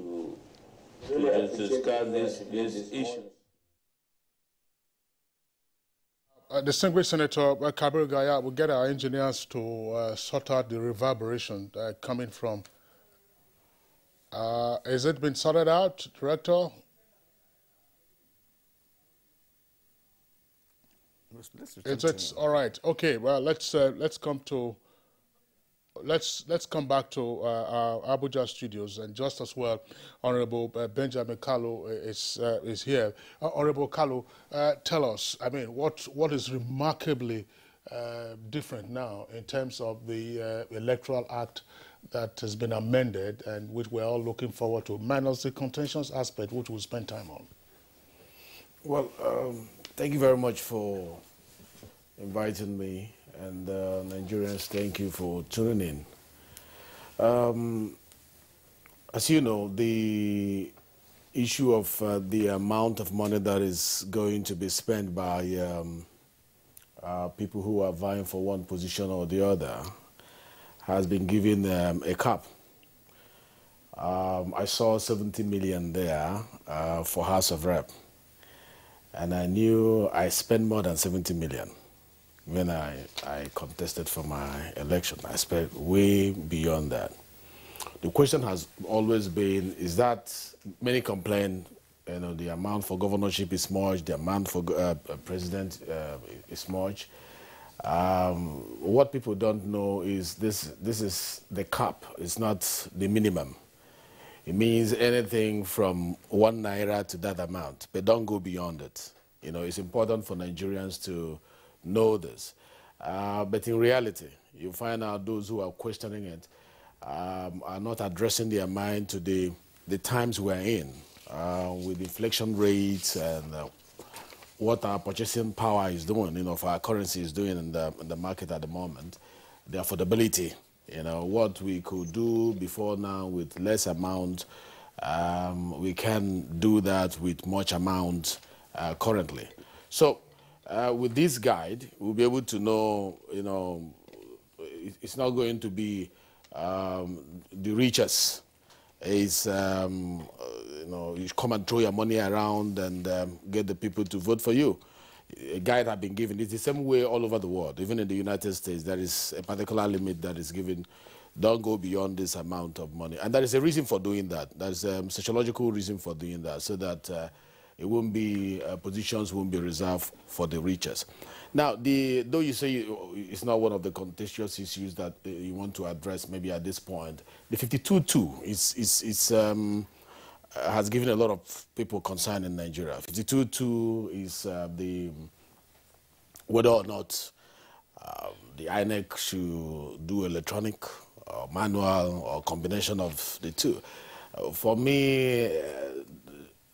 Distinguished Senator Kabir Gaya, we'll get our engineers to sort out the reverberation coming from. Has it been sorted out, Director? It's all right. Okay. Well, let's come back to our Abuja studios, and just as well, Honorable Benjamin Kalu is here. Honorable Kalu, tell us, I mean, what is remarkably different now in terms of the Electoral Act that has been amended and which we're all looking forward to, minus the contentious aspect, which we'll spend time on. Well, thank you very much for inviting me, and Nigerians, thank you for tuning in. As you know, the issue of the amount of money that is going to be spent by people who are vying for one position or the other has been given a cap. I saw 70 million there for House of Rep, and I knew I spent more than 70 million. When I contested for my election, I spent way beyond that. The question has always been, is that many complain, you know, the amount for governorship is much, the amount for president is much. What people don't know is this is the cap, it's not the minimum. It means anything from 1 naira to that amount, but don't go beyond it. You know, it's important for Nigerians to know this. But in reality, you find out those who are questioning it are not addressing their mind to the times we're in, with inflation rates and what our purchasing power is doing, you know, for our currency is doing in the market at the moment, the affordability, you know, what we could do before now with less amount, we can do that with much amount currently. So, with this guide, we'll be able to know, you know, it's not going to be the richest. It's, you know, you come and throw your money around and get the people to vote for you. A guide has been given. It's the same way all over the world. Even in the United States, there is a particular limit that is given. Don't go beyond this amount of money. And there is a reason for doing that. There's a sociological reason for doing that, so that it won't be, positions won't be reserved for the richest. Now, though you say it's not one of the contentious issues that you want to address maybe at this point, the 52.2 has given a lot of people concern in Nigeria. 52.2 is whether or not the INEC should do electronic or manual or combination of the two. For me,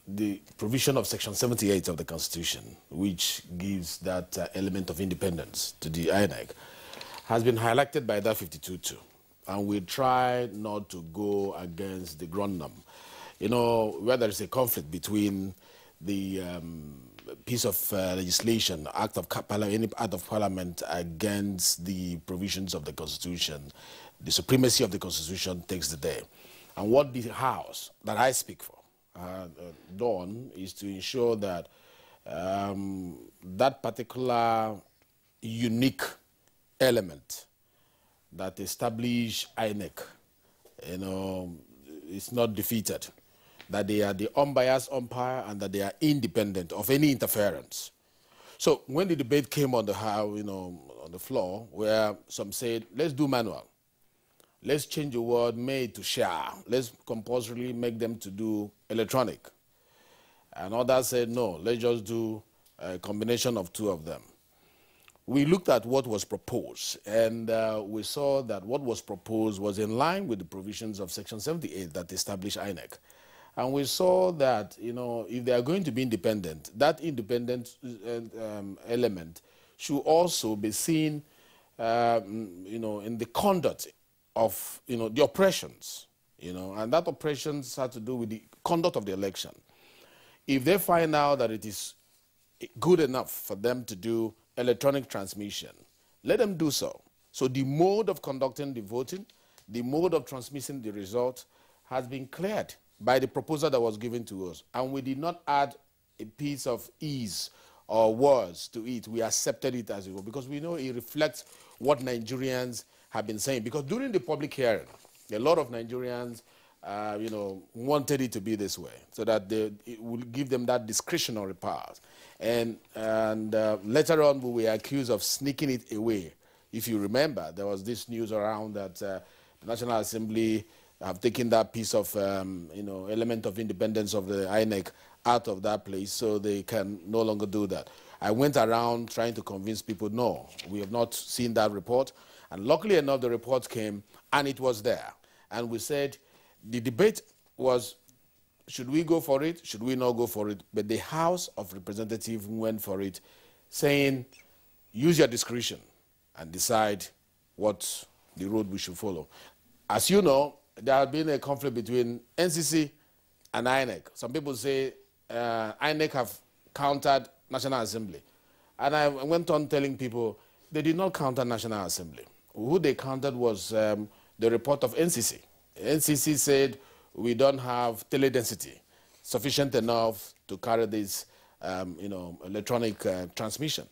the provision of Section 78 of the Constitution, which gives that element of independence to the INEC, has been highlighted by that 52-2. And we try not to go against the grundum. You know, where there is a conflict between the piece of legislation, any act of parliament against the provisions of the Constitution, the supremacy of the Constitution takes the day. And what the House that I speak for done is to ensure that that particular unique element that establish INEC, you know, is not defeated, that they are the unbiased umpire and that they are independent of any interference. So when the debate came on the House, you know, on the floor, where some said, let's do manual, let's change the word made to shall, let's compulsorily make them to do electronic. And others said, no, let's just do a combination of two of them. We looked at what was proposed, and we saw that what was proposed was in line with the provisions of Section 78 that establish INEC. And we saw that, you know, if they are going to be independent, that independent element should also be seen, you know, in the conduct of, you know, the operations, you know, and that operations had to do with the conduct of the election. If they find out that it is good enough for them to do electronic transmission, let them do so. So the mode of conducting the voting, the mode of transmitting the result has been cleared by the proposal that was given to us. And we did not add a piece of ease or words to it. We accepted it as it was because we know it reflects what Nigerians have been saying. Because during the public hearing, a lot of Nigerians you know, wanted it to be this way so that it would give them that discretionary power. And later on, we were accused of sneaking it away. If you remember, there was this news around that the National Assembly have taken that piece of, you know, element of independence of the INEC out of that place, so they can no longer do that. I went around trying to convince people, no, we have not seen that report. And luckily enough, the report came, and it was there. And we said, the debate was, should we go for it? Should we not go for it? But the House of Representatives went for it, saying, use your discretion and decide what the road we should follow. As you know, there has been a conflict between NCC and INEC. Some people say INEC have countered National Assembly. And I went on telling people they did not counter National Assembly. Who they countered was the report of NCC. NCC said we don't have teledensity sufficient enough to carry this you know, electronic transmission.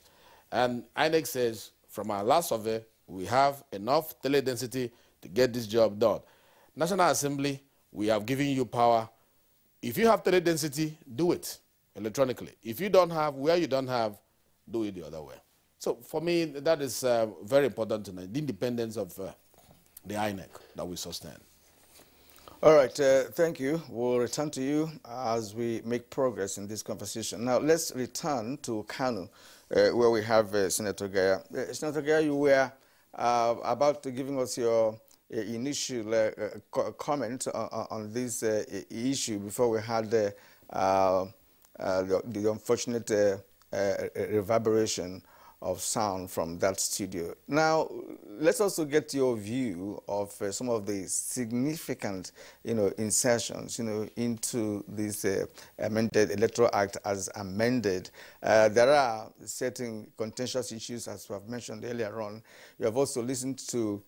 And INEC says, from our last survey, we have enough teledensity to get this job done. National Assembly, we have given you power. If you have teledensity, do it electronically. If you don't have, where you don't have, do it the other way. So for me, that is very important tonight, the independence of the INEC that we sustain. All right, thank you. We'll return to you as we make progress in this conversation. Now, let's return to Kano, where we have Senator Gaya. Senator Gaya, you were about to giving us your initial comment on this issue before we had the unfortunate reverberation of sound from that studio. Now, let's also get your view of some of the significant, you know, insertions, you know, into this amended Electoral Act as amended. There are certain contentious issues, as we have mentioned earlier on. You have also listened to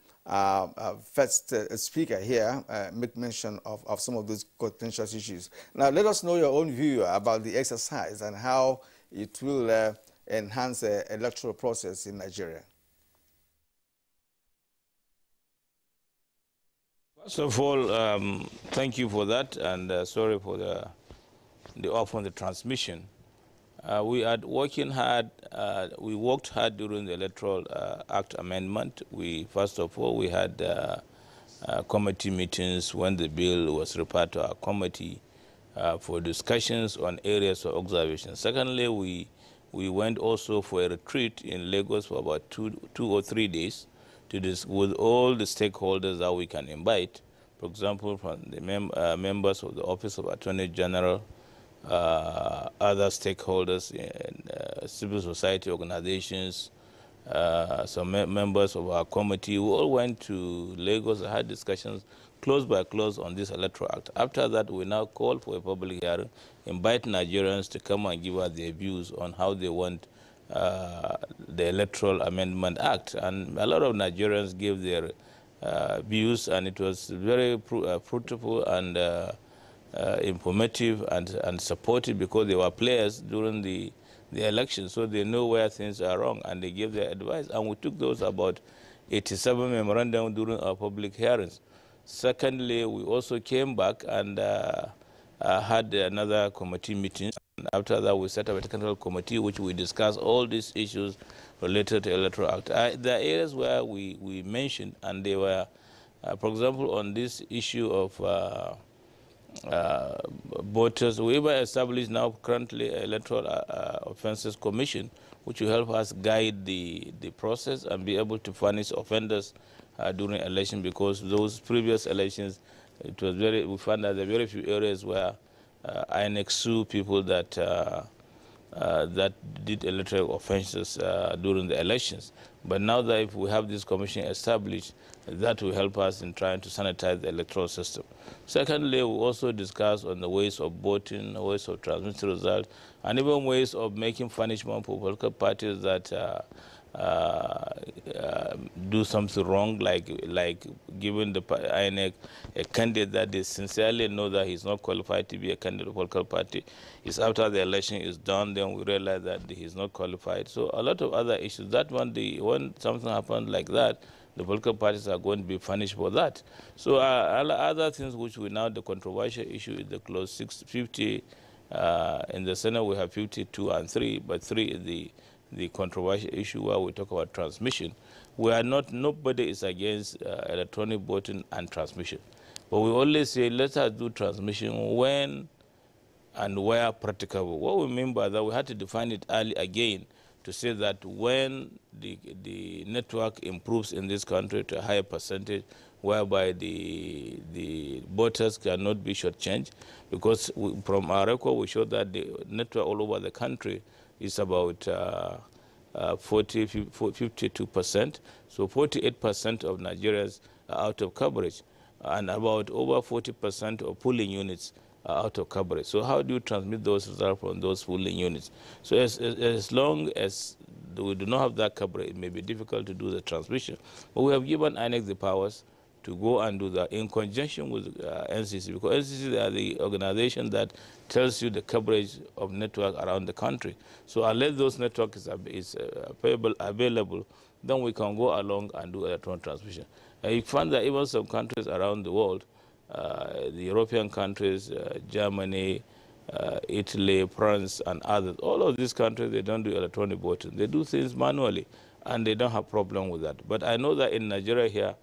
first speaker here make mention of some of those contentious issues. Now, let us know your own view about the exercise and how it will enhance the electoral process in Nigeria. First of all, thank you for that, and sorry for the off on the transmission. We had working hard. We worked hard during the Electoral Act amendment. First of all, we had committee meetings when the bill was referred to our committee for discussions on areas of observation. Secondly, we went also for a retreat in Lagos for about two or 3 days to with all the stakeholders that we can invite. For example, from the members of the Office of Attorney General, other stakeholders, civil society organizations, some members of our committee. We all went to Lagos and had discussions close by close on this Electoral Act. After that, we now call for a public hearing, invite Nigerians to come and give us their views on how they want the Electoral Amendment Act. And a lot of Nigerians gave their views, and it was very fruitful and informative and supportive, because they were players during the election, so they know where things are wrong, and they gave their advice. And we took those about 87 memorandum during our public hearings. Secondly, we also came back and had another committee meeting. And after that, we set up a technical committee which we discussed all these issues related to Electoral Act. There are areas where we mentioned, and they were, for example, on this issue of voters. We have established now currently Electoral Offences Commission, which will help us guide the process and be able to punish offenders during election, because those previous elections, it was we found that there are very few areas where INEC sue people that that did electoral offences during the elections. But now that if we have this commission established, that will help us in trying to sanitize the electoral system. Secondly, we also discussed on the ways of voting, ways of transmitting results, and even ways of making punishment for political parties that do something wrong, like giving the INEC a candidate that they sincerely know that he's not qualified to be a candidate of a political party. It's after the election is done, then we realize that he's not qualified. So a lot of other issues. That one, when something happens like that, the political parties are going to be punished for that. So other things which we now, the controversial issue is the clause 650. In the Senate we have 52 and 3, but 3 is the controversial issue where we talk about transmission. We are not, nobody is against electronic voting and transmission. But we only say let us do transmission when and where practicable. What we mean by that, we had to define it early again to say that when the network improves in this country to a higher percentage, whereby the voters cannot be shortchanged, because from our record we show that the network all over the country is about 52%. So 48% of Nigerians are out of coverage, and about over 40% of polling units are out of coverage. So how do you transmit those results from those polling units? So as long as we do not have that coverage, it may be difficult to do the transmission. But we have given INEC the powers to go and do that in conjunction with NCC, because NCC are the organization that tells you the coverage of network around the country. So unless those networks is available, then we can go along and do electronic transmission. And you find that even some countries around the world, the European countries, Germany, Italy, France, and others, all of these countries, they don't do electronic voting. They do things manually, and they don't have problem with that. But I know that in Nigeria here,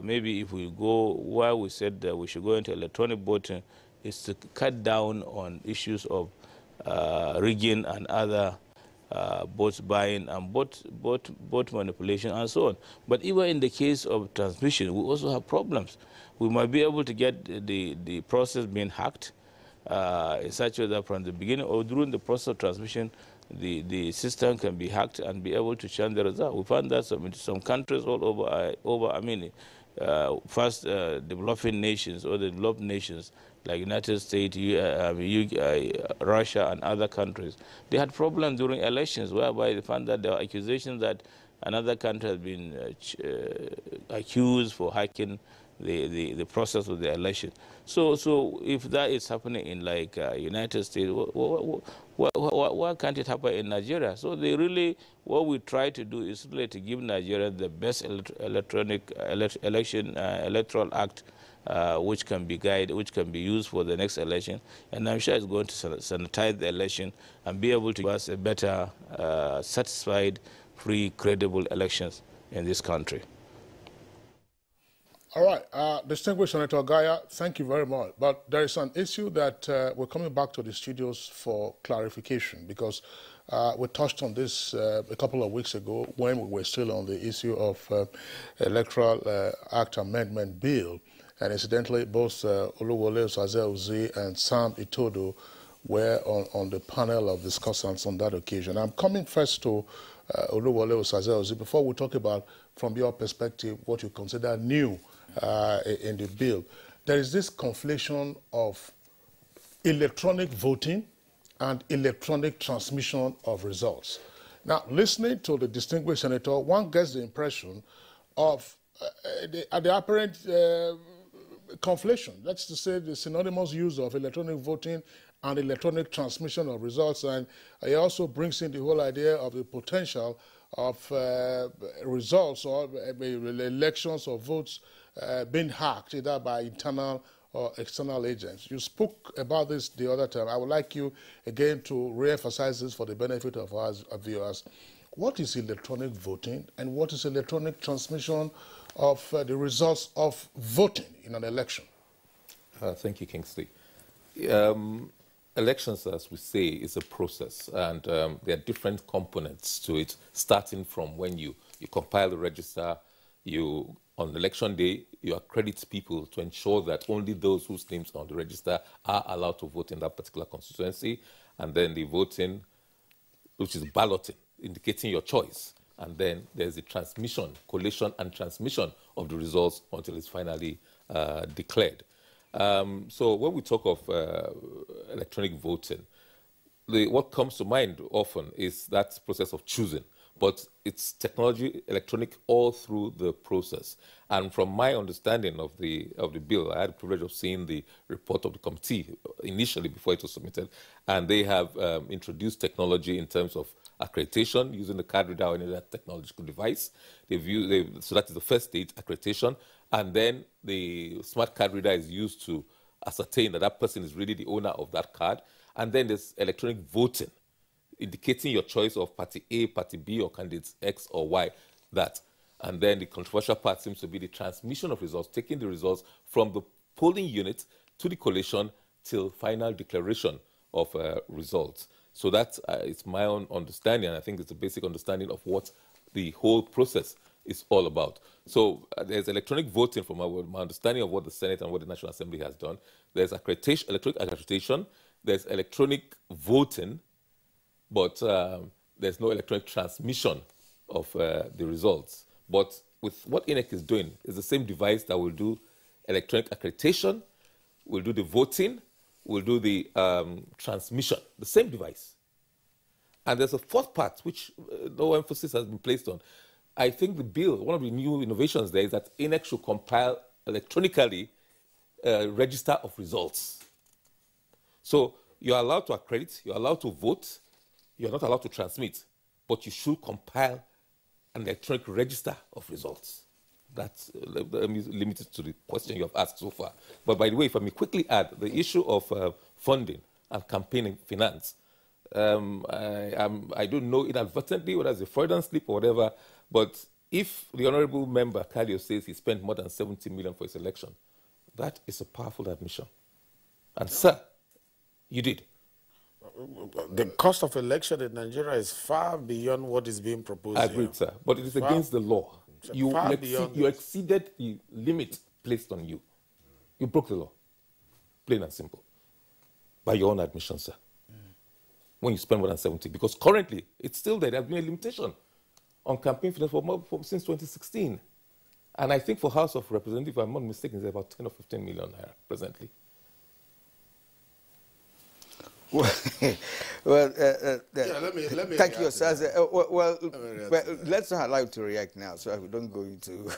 maybe if we go where we said that we should go into electronic voting, is to cut down on issues of rigging and other vote buying and vote manipulation and so on. But even in the case of transmission, we also have problems. We might be able to get the process being hacked in such a way that from the beginning or during the process of transmission, the system can be hacked and be able to change the result. We found that some countries all over, first developing nations or the developed nations like United States, Russia, and other countries, they had problems during elections whereby they found that there were accusations that another country has been accused for hacking the process of the election. So if that is happening in like United States, why can't it happen in Nigeria? So they really, what we try to do is really to give Nigeria the best electoral act which can be guided, which can be used for the next election. And I'm sure it's going to sanitize the election and be able to give us a better, satisfied, free, credible elections in this country. All right, distinguished Senator Gaya, thank you very much. But there is an issue that we're coming back to the studios for clarification, because we touched on this a couple of weeks ago when we were still on the issue of Electoral Act Amendment Bill. And incidentally, both Oluwole Osaze-Ozi and Sam Itodo were on the panel of discussants on that occasion. I'm coming first to Oluwole Osaze-Ozi before we talk about, from your perspective, what you consider new in the bill. There is this conflation of electronic voting and electronic transmission of results. Now, listening to the distinguished senator, one gets the impression of the apparent conflation. That's to say, the synonymous use of electronic voting and electronic transmission of results, and it also brings in the whole idea of the potential of results or elections or votes being hacked either by internal or external agents. You spoke about this the other time. I would like you again to re-emphasize this for the benefit of our viewers. What is electronic voting and what is electronic transmission of the results of voting in an election? Thank you, Kingsley. Elections, as we say, is a process, and there are different components to it, starting from when you compile the register, on election day, you accredit people to ensure that only those whose names are on the register are allowed to vote in that particular constituency, and then the voting, which is balloting, indicating your choice. And then there's the transmission, collation and transmission of the results until it's finally declared. So when we talk of electronic voting, what comes to mind often is that process of choosing. But it's technology, electronic, all through the process. And from my understanding of the bill, I had the privilege of seeing the report of the committee initially before it was submitted, and they have introduced technology in terms of accreditation using the card reader or any other technological device. So that is the first stage, accreditation, and then the smart card reader is used to ascertain that that person is really the owner of that card. And then there's electronic voting, indicating your choice of party A, party B, or candidates X or Y, that. And then the controversial part seems to be the transmission of results, taking the results from the polling unit to the collation till final declaration of results. So that is my own understanding, and I think it's a basic understanding of what the whole process is all about. So there's electronic voting from my understanding of what the Senate and what the National Assembly has done. There's accreditation, electronic accreditation. There's electronic voting, but there's no electronic transmission of the results. But with what INEC is doing, is the same device that will do electronic accreditation, will do the voting, will do the transmission, the same device. And there's a fourth part, which no emphasis has been placed on. I think the bill, one of the new innovations there is that INEC should compile electronically a register of results. So you're allowed to accredit, you're allowed to vote, you're not allowed to transmit, but you should compile an electronic register of results. That's limited to the question you have asked so far. But by the way, if I may quickly add, the issue of funding and campaigning finance, I don't know inadvertently whether it's a Freudian slip or whatever, but if the honorable member, Kalio, says he spent more than 70 million for his election, that is a powerful admission. And sir, you did. The cost of election in Nigeria is far beyond what is being proposed. I agree, sir, but it is against the law. You exceeded the limit placed on you. You broke the law, plain and simple, by your own admission, sir. When you spend more than 70, because currently it's still there. There has been a limitation on campaign finance since 2016, and I think for House of Representatives, if I'm not mistaken, it's about 10 or 15 million naira presently. Well, thank you, sir. Well, let's not allow you to react now, so we don't go into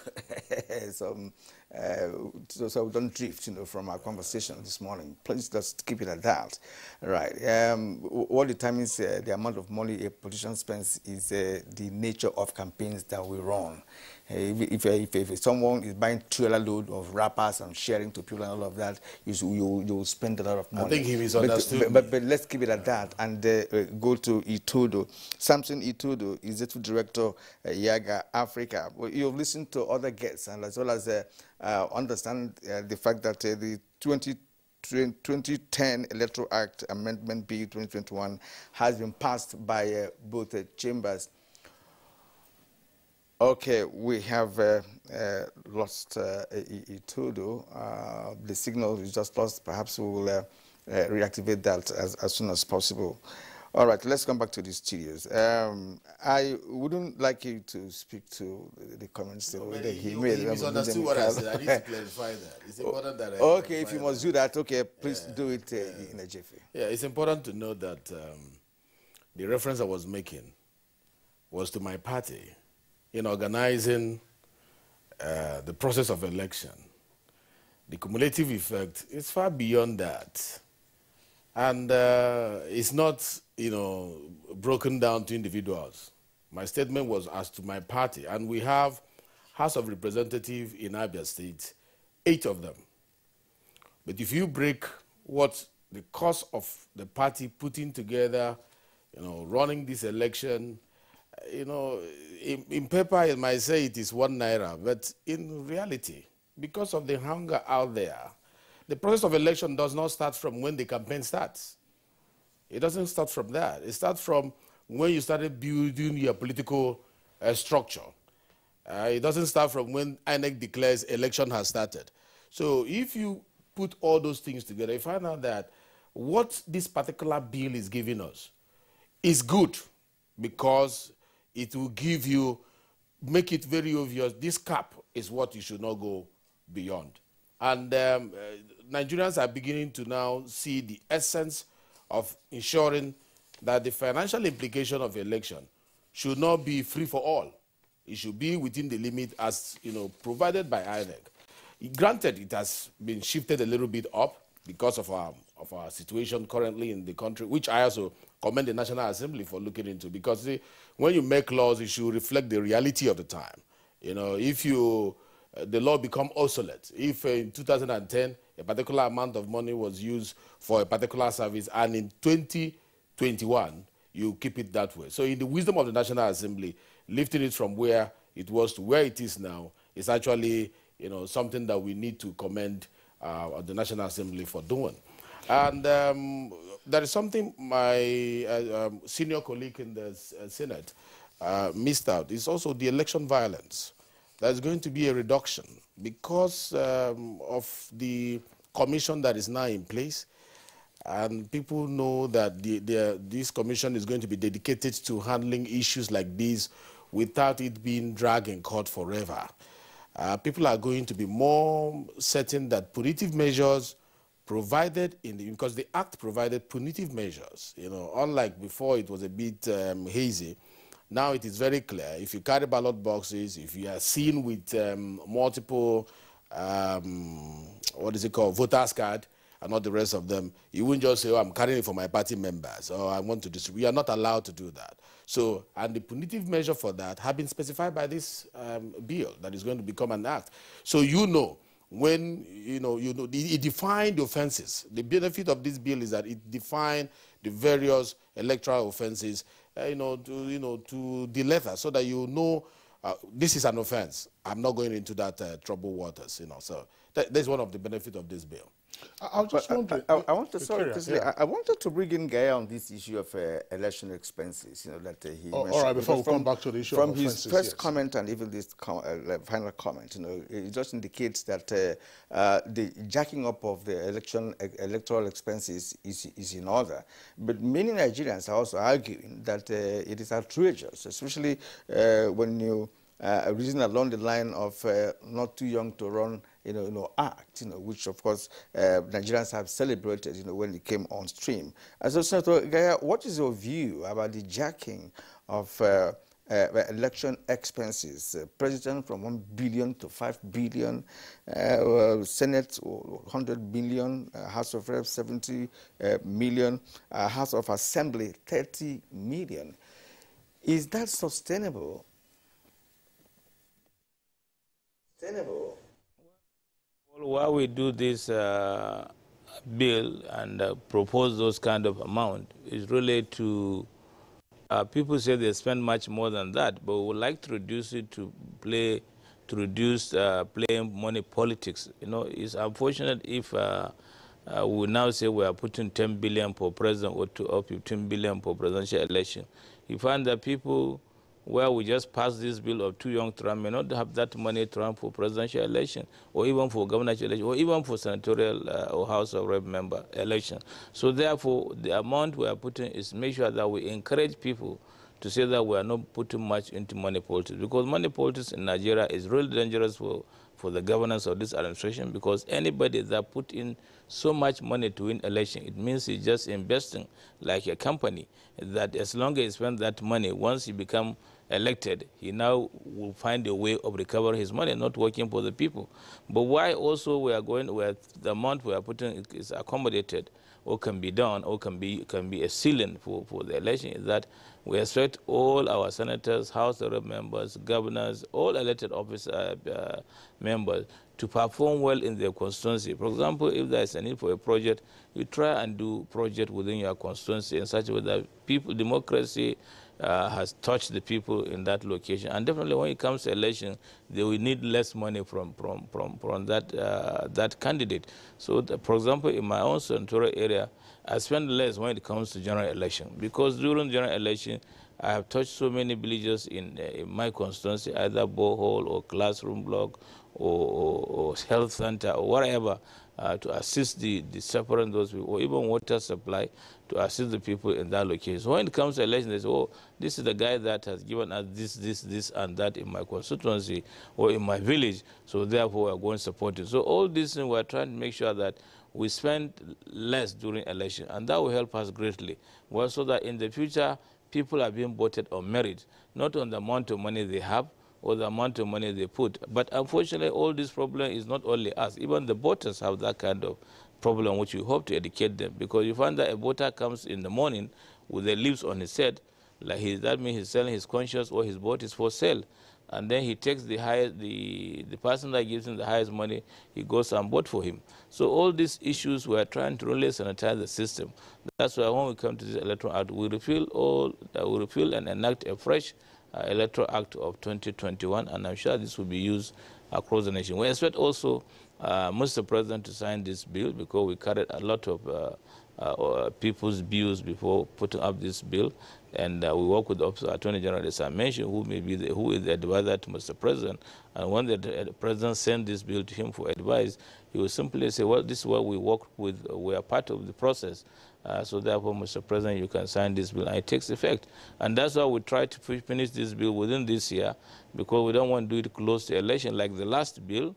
so we don't drift, from our conversation this morning. Please just keep it at that, right? What determines the amount of money a politician spends is the nature of campaigns that we run. If someone is buying trailer load of wrappers and sharing to people and all of that, you spend a lot of money. I think he misunderstood. But let's keep it at that and go to Itudo. Samson Itudo, Executive Director, Yaga Africa. Well, you've listened to other guests and as well as understand the fact that the 2010 Electoral Act Amendment Bill 2021 has been passed by both chambers. Okay, we have lost Itudo. The signal is just lost. Perhaps we will reactivate that as soon as possible. All right, let's come back to the studios. I wouldn't like you to speak to the comments that he made. He misunderstood what I said. I need to clarify that. It's important that I okay, if you must do that, okay, please do it in a jiffy. Yeah, it's important to know that the reference I was making was to my party in organizing the process of election. The cumulative effect is far beyond that. And it's not, broken down to individuals. My statement was as to my party, and we have House of Representatives in Abia State, 8 of them. But if you break what the cost of the party putting together, running this election, in paper it might say it is 1 naira, but in reality, because of the hunger out there, the process of election does not start from when the campaign starts. It doesn't start from that. It starts from when you started building your political structure. It doesn't start from when INEC declares election has started. So if you put all those things together, you find out that what this particular bill is giving us is good because it will give you, make it very obvious, this cap is what you should not go beyond. And Nigerians are beginning to now see the essence of ensuring that the financial implication of election should not be free for all. It should be within the limit as provided by INEC. Granted, it has been shifted a little bit up because of our situation currently in the country, which I also commend the National Assembly for looking into, because when you make laws, it should reflect the reality of the time. If the law become obsolete, if in 2010 a particular amount of money was used for a particular service, and in 2021 you keep it that way. So in the wisdom of the National Assembly, lifting it from where it was to where it is now is actually something that we need to commend the National Assembly for doing. And there is something my senior colleague in the Senate missed out. It's also the election violence. There's going to be a reduction because of the commission that is now in place, and people know that this commission is going to be dedicated to handling issues like these without it being dragged in court forever. People are going to be more certain that punitive measures provided because the Act provided punitive measures. Unlike before, it was a bit hazy. Now it is very clear. If you carry ballot boxes, if you are seen with multiple, voters card, and not the rest of them, you wouldn't just say, oh, I'm carrying it for my party members, or I want to distribute. You are not allowed to do that. So, and the punitive measure for that have been specified by this bill that is going to become an act. So when, it defined the offenses. The benefit of this bill is that it defined the various electoral offenses to the letter, so that this is an offense. I'm not going into that troubled waters, So that's one of the benefits of this bill. I wanted to bring in Gaya on this issue of election expenses. That he mentioned. All right, before we come back to the issue of offenses, from his first comment and even this final comment, it just indicates that the jacking up of the electoral expenses is in order. But many Nigerians are also arguing that it is outrageous, especially when you reason along the line of not too young to run, act, which of course Nigerians have celebrated, when it came on stream. And so, Senator Gaya, what is your view about the jacking of election expenses? President from 1 billion to 5 billion, Senate 100 billion, House of Reps 70 million, House of Assembly 30 million. Is that sustainable? Well, why we do this bill and propose those kind of amount is really to, people say they spend much more than that, but we would like to reduce it to reduce playing money politics. It's unfortunate if we now say we are putting 10 billion for president or 15 billion for presidential election. You find that people where we just pass this bill of 2 young to run may not have that money to run for presidential election, or even for governorship election, or even for senatorial or House of Rep member election. So therefore, the amount we are putting is make sure that we encourage people to say that we are not putting much into money politics, because money politics in Nigeria is really dangerous for the governance of this administration, because anybody that put in so much money to win election, it means he's just investing like a company, that as long as he spends that money, once he become elected, he now will find a way of recovering his money, not working for the people. But why also we are going, where the amount we are putting is accommodated, or can be done, or can be a ceiling for the election, is that we expect all our senators, House of Rep members, governors, all elected office members to perform well in their constituency. For example, if there is a need for a project, you try and do project within your constituency in such a way that people, democracy has touched the people in that location. And definitely when it comes to election, they will need less money from that candidate. So, for example, in my own senatorial area, I spend less when it comes to general election, because during general election, I have touched so many villages in my constituency, either borehole or classroom block or health center or whatever, to assist the suffering those people, or even water supply to assist the people in that location. So when it comes to election, they say, oh, this is the guy that has given us this, and that in my constituency or in my village, so therefore we are going to support it. So all these things, we are trying to make sure that we spend less during election, and that will help us greatly. Well, so that in the future, people are being voted on merit, not on the amount of money they have or the amount of money they put. But unfortunately, all this problem is not only us. Even the voters have that kind of problem, which we hope to educate them. Because you find that a voter comes in the morning with the leaves on his head, like that means he's selling his conscience, or his vote is for sale. And then he takes the highest, the person that gives him the highest money, he goes and vote for him. So all these issues, we are trying to really sanitize the system. That's why when we come to this electoral act, we repeal and enact a fresh electoral act of 2021, and I'm sure this will be used across the nation. We expect also Mr. President to sign this bill, because we carried a lot of people's views before putting up this bill, and we work with the Office of Attorney General, as I mentioned, who is the advisor to Mr. President. And when the President sends this bill to him for advice, he will simply say, well, this is what we work with, we are part of the process. So therefore, Mr. President, you can sign this bill, and it takes effect. And that's why we try to finish this bill within this year, because we don't want to do it close to election, like the last bill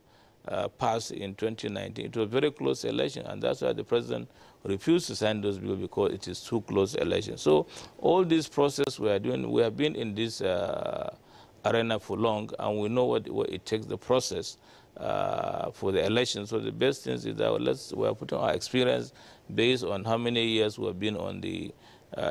passed in 2019. It was very close to election, and that's why the President refused to sign those bills, because it is too close to election. So all this process we are doing, we have been in this arena for long, and we know what it takes, the process for the election. So the best thing is that we are putting our experience based on how many years we have been on the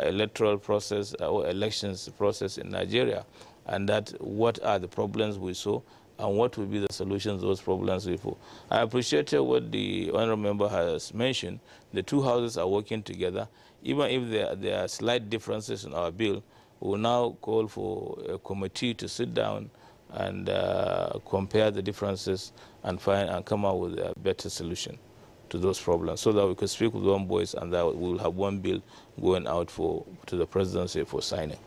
electoral process or elections process in Nigeria, and that what are the problems we saw, and what will be the solutions to those problems we saw. I appreciated what the honorable member has mentioned. The two houses are working together. Even if there are slight differences in our bill, we will now call for a committee to sit down and compare the differences and come out with a better solution to those problems, so that we can speak with one voice, and that we will have one bill going out to the presidency for signing.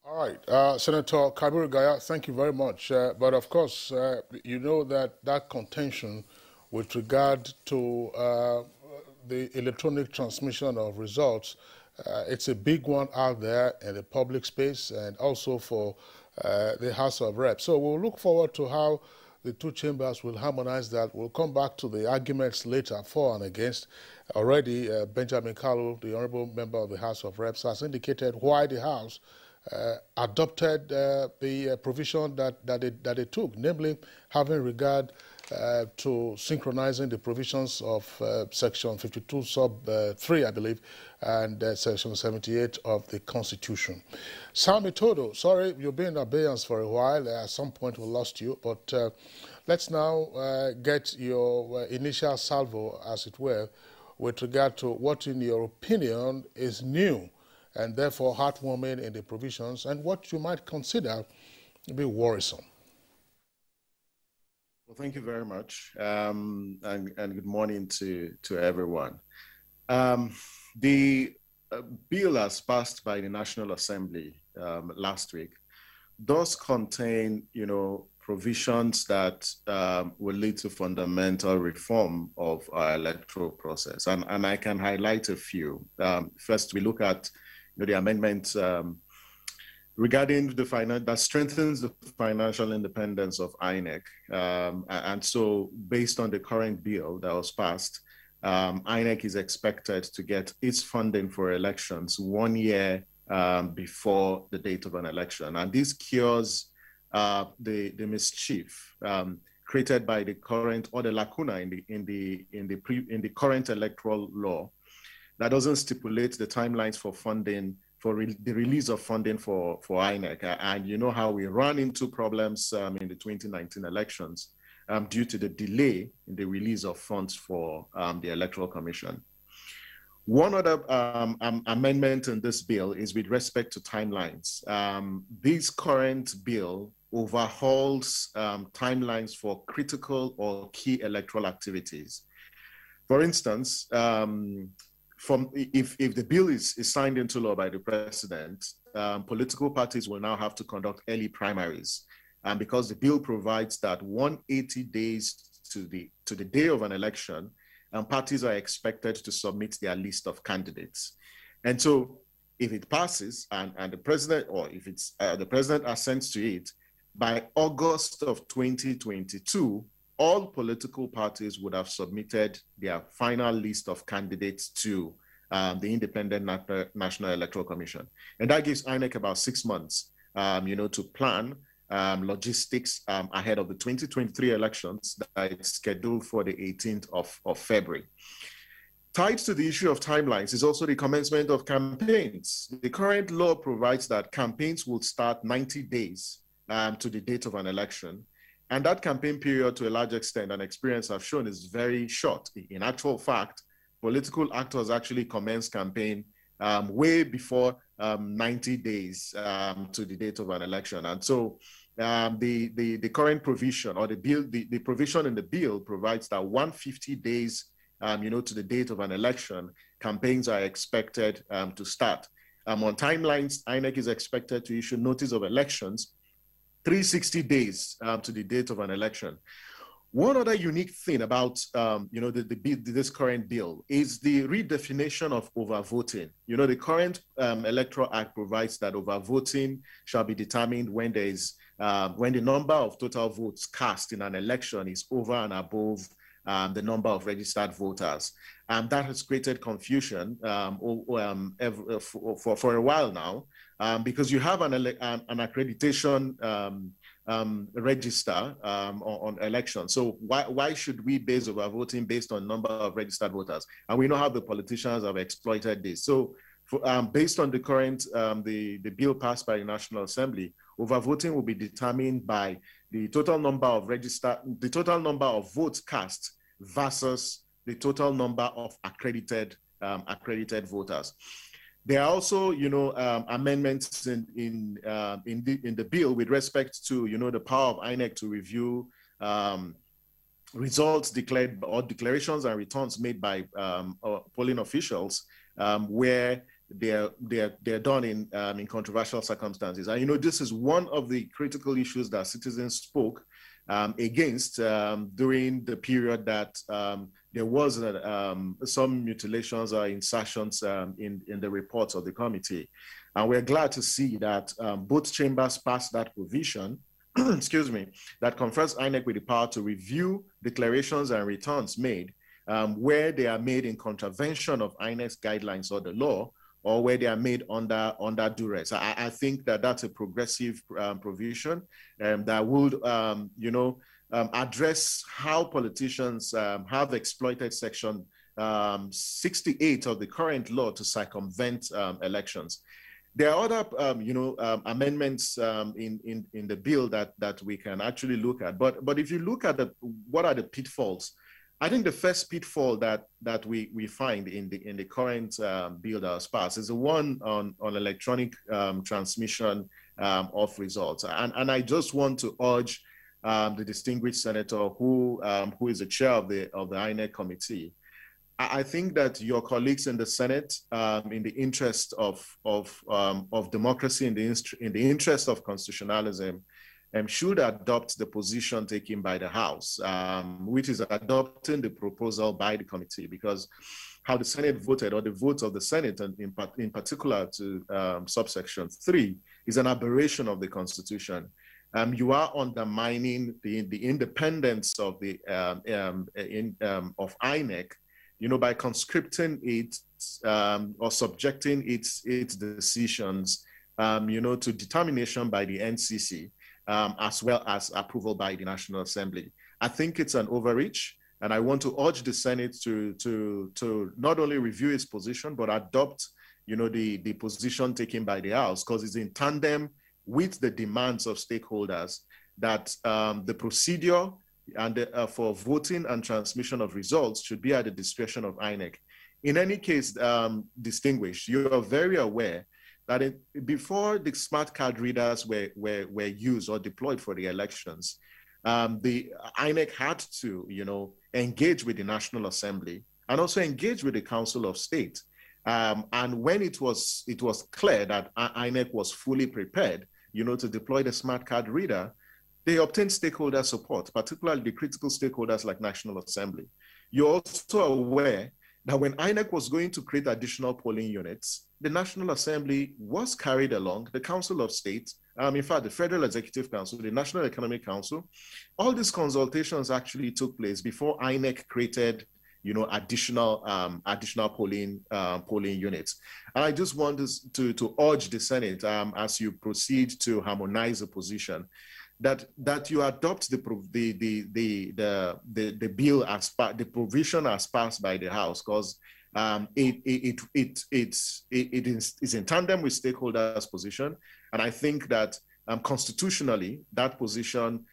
All right, Senator Kabiru Gaya, thank you very much. But of course, you know that contention with regard to the electronic transmission of results, it's a big one out there in the public space, and also for the House of Reps. So we'll look forward to how the two chambers will harmonize that. We'll come back to the arguments later, for and against. Already, Benjamin Kalu, the honorable member of the House of Reps, has indicated why the House adopted the provision that they took, namely having regard to synchronizing the provisions of Section 52 sub 3, I believe, and Section 78 of the Constitution. Sami Todo, sorry, you've been in abeyance for a while. At some point we lost you, but let's now get your initial salvo, as it were, with regard to what, in your opinion, is new and therefore heartwarming in the provisions, and what you might consider to be worrisome. Well, thank you very much, and good morning to everyone. The bill as passed by the National Assembly last week, does contain, provisions that will lead to fundamental reform of our electoral process. And I can highlight a few. First, we look at the amendment regarding that strengthens the financial independence of INEC. And so based on the current bill that was passed, INEC is expected to get its funding for elections 1 year before the date of an election. And this cures the mischief created by the current, or the lacuna in the current electoral law that doesn't stipulate the timelines for funding, for the release of funding for INEC. And you know how we ran into problems in the 2019 elections due to the delay in the release of funds for the Electoral Commission. One other amendment in this bill is with respect to timelines. This current bill overhauls timelines for critical or key electoral activities. For instance, if the bill is signed into law by the president, political parties will now have to conduct early primaries, because the bill provides that 180 days to the day of an election, parties are expected to submit their list of candidates. And so if it passes and the president, or if it's the president assents to it, by August of 2022, all political parties would have submitted their final list of candidates to the Independent National Electoral Commission. And that gives INEC about 6 months, to plan logistics ahead of the 2023 elections that is scheduled for the 18th of February. Tied to the issue of timelines is also the commencement of campaigns. The current law provides that campaigns will start 90 days to the date of an election. And that campaign period, to a large extent, and experience have shown, is very short. In actual fact, political actors actually commence campaign way before 90 days to the date of an election. And so the current provision, or the provision in the bill provides that 150 days to the date of an election, campaigns are expected to start. On timelines, INEC is expected to issue notice of elections 360 days to the date of an election. One other unique thing about this current bill is the redefinition of overvoting. The current Electoral Act provides that overvoting shall be determined when the number of total votes cast in an election is over and above the number of registered voters. And that has created confusion for a while now, because you have an accreditation register on elections. So why should we base overvoting based on number of registered voters? And we know how the politicians have exploited this. So based on the current, the bill passed by the National Assembly, overvoting will be determined by the total number of votes cast versus the total number of accredited voters. There are also, amendments in the bill with respect to, the power of INEC to review results declared, or declarations and returns made by polling officials, where they're done in controversial circumstances. And this is one of the critical issues that citizens spoke against during the period that there was some mutilations or insertions in the reports of the committee. And we're glad to see that both chambers passed that provision, excuse me, that confers INEC with the power to review declarations and returns made where they are made in contravention of INEC's guidelines or the law, or where they are made under duress. I think that that's a progressive provision that would, address how politicians have exploited Section 68 of the current law to circumvent elections. There are other, amendments in the bill that we can actually look at. But if you look at what are the pitfalls, I think the first pitfall that we find in the current bill that was passed is the one on electronic transmission of results. And I just want to urge the distinguished senator who is the chair of the INEC committee I think that your colleagues in the Senate, in the interest of democracy, in the interest of constitutionalism, should adopt the position taken by the House, which is adopting the proposal by the committee, because how the Senate voted, or the votes of the Senate in particular to subsection 3, is an aberration of the Constitution. You are undermining the independence of the of INEC, by conscripting it or subjecting its decisions, to determination by the NCC, as well as approval by the National Assembly. I think it's an overreach, and I want to urge the Senate to not only review its position, but adopt, the position taken by the House, because it's in tandem with the demands of stakeholders that the procedure and for voting and transmission of results should be at the discretion of INEC. In any case, distinguished, you are very aware that before the smart card readers were used or deployed for the elections, the INEC had to, engage with the National Assembly and also engage with the Council of State. And when it was clear that INEC was fully prepared, to deploy the smart card reader, they obtained stakeholder support, particularly the critical stakeholders like National Assembly. You're also aware that when INEC was going to create additional polling units, the National Assembly was carried along, the Council of State, in fact, the Federal Executive Council, the National Economic Council. All these consultations actually took place before INEC created, additional polling units. And I just want to urge the Senate, as you proceed to harmonize the position, that you adopt the bill as part, the provision as passed by the House, because it is in tandem with stakeholders' position, and I think that constitutionally that position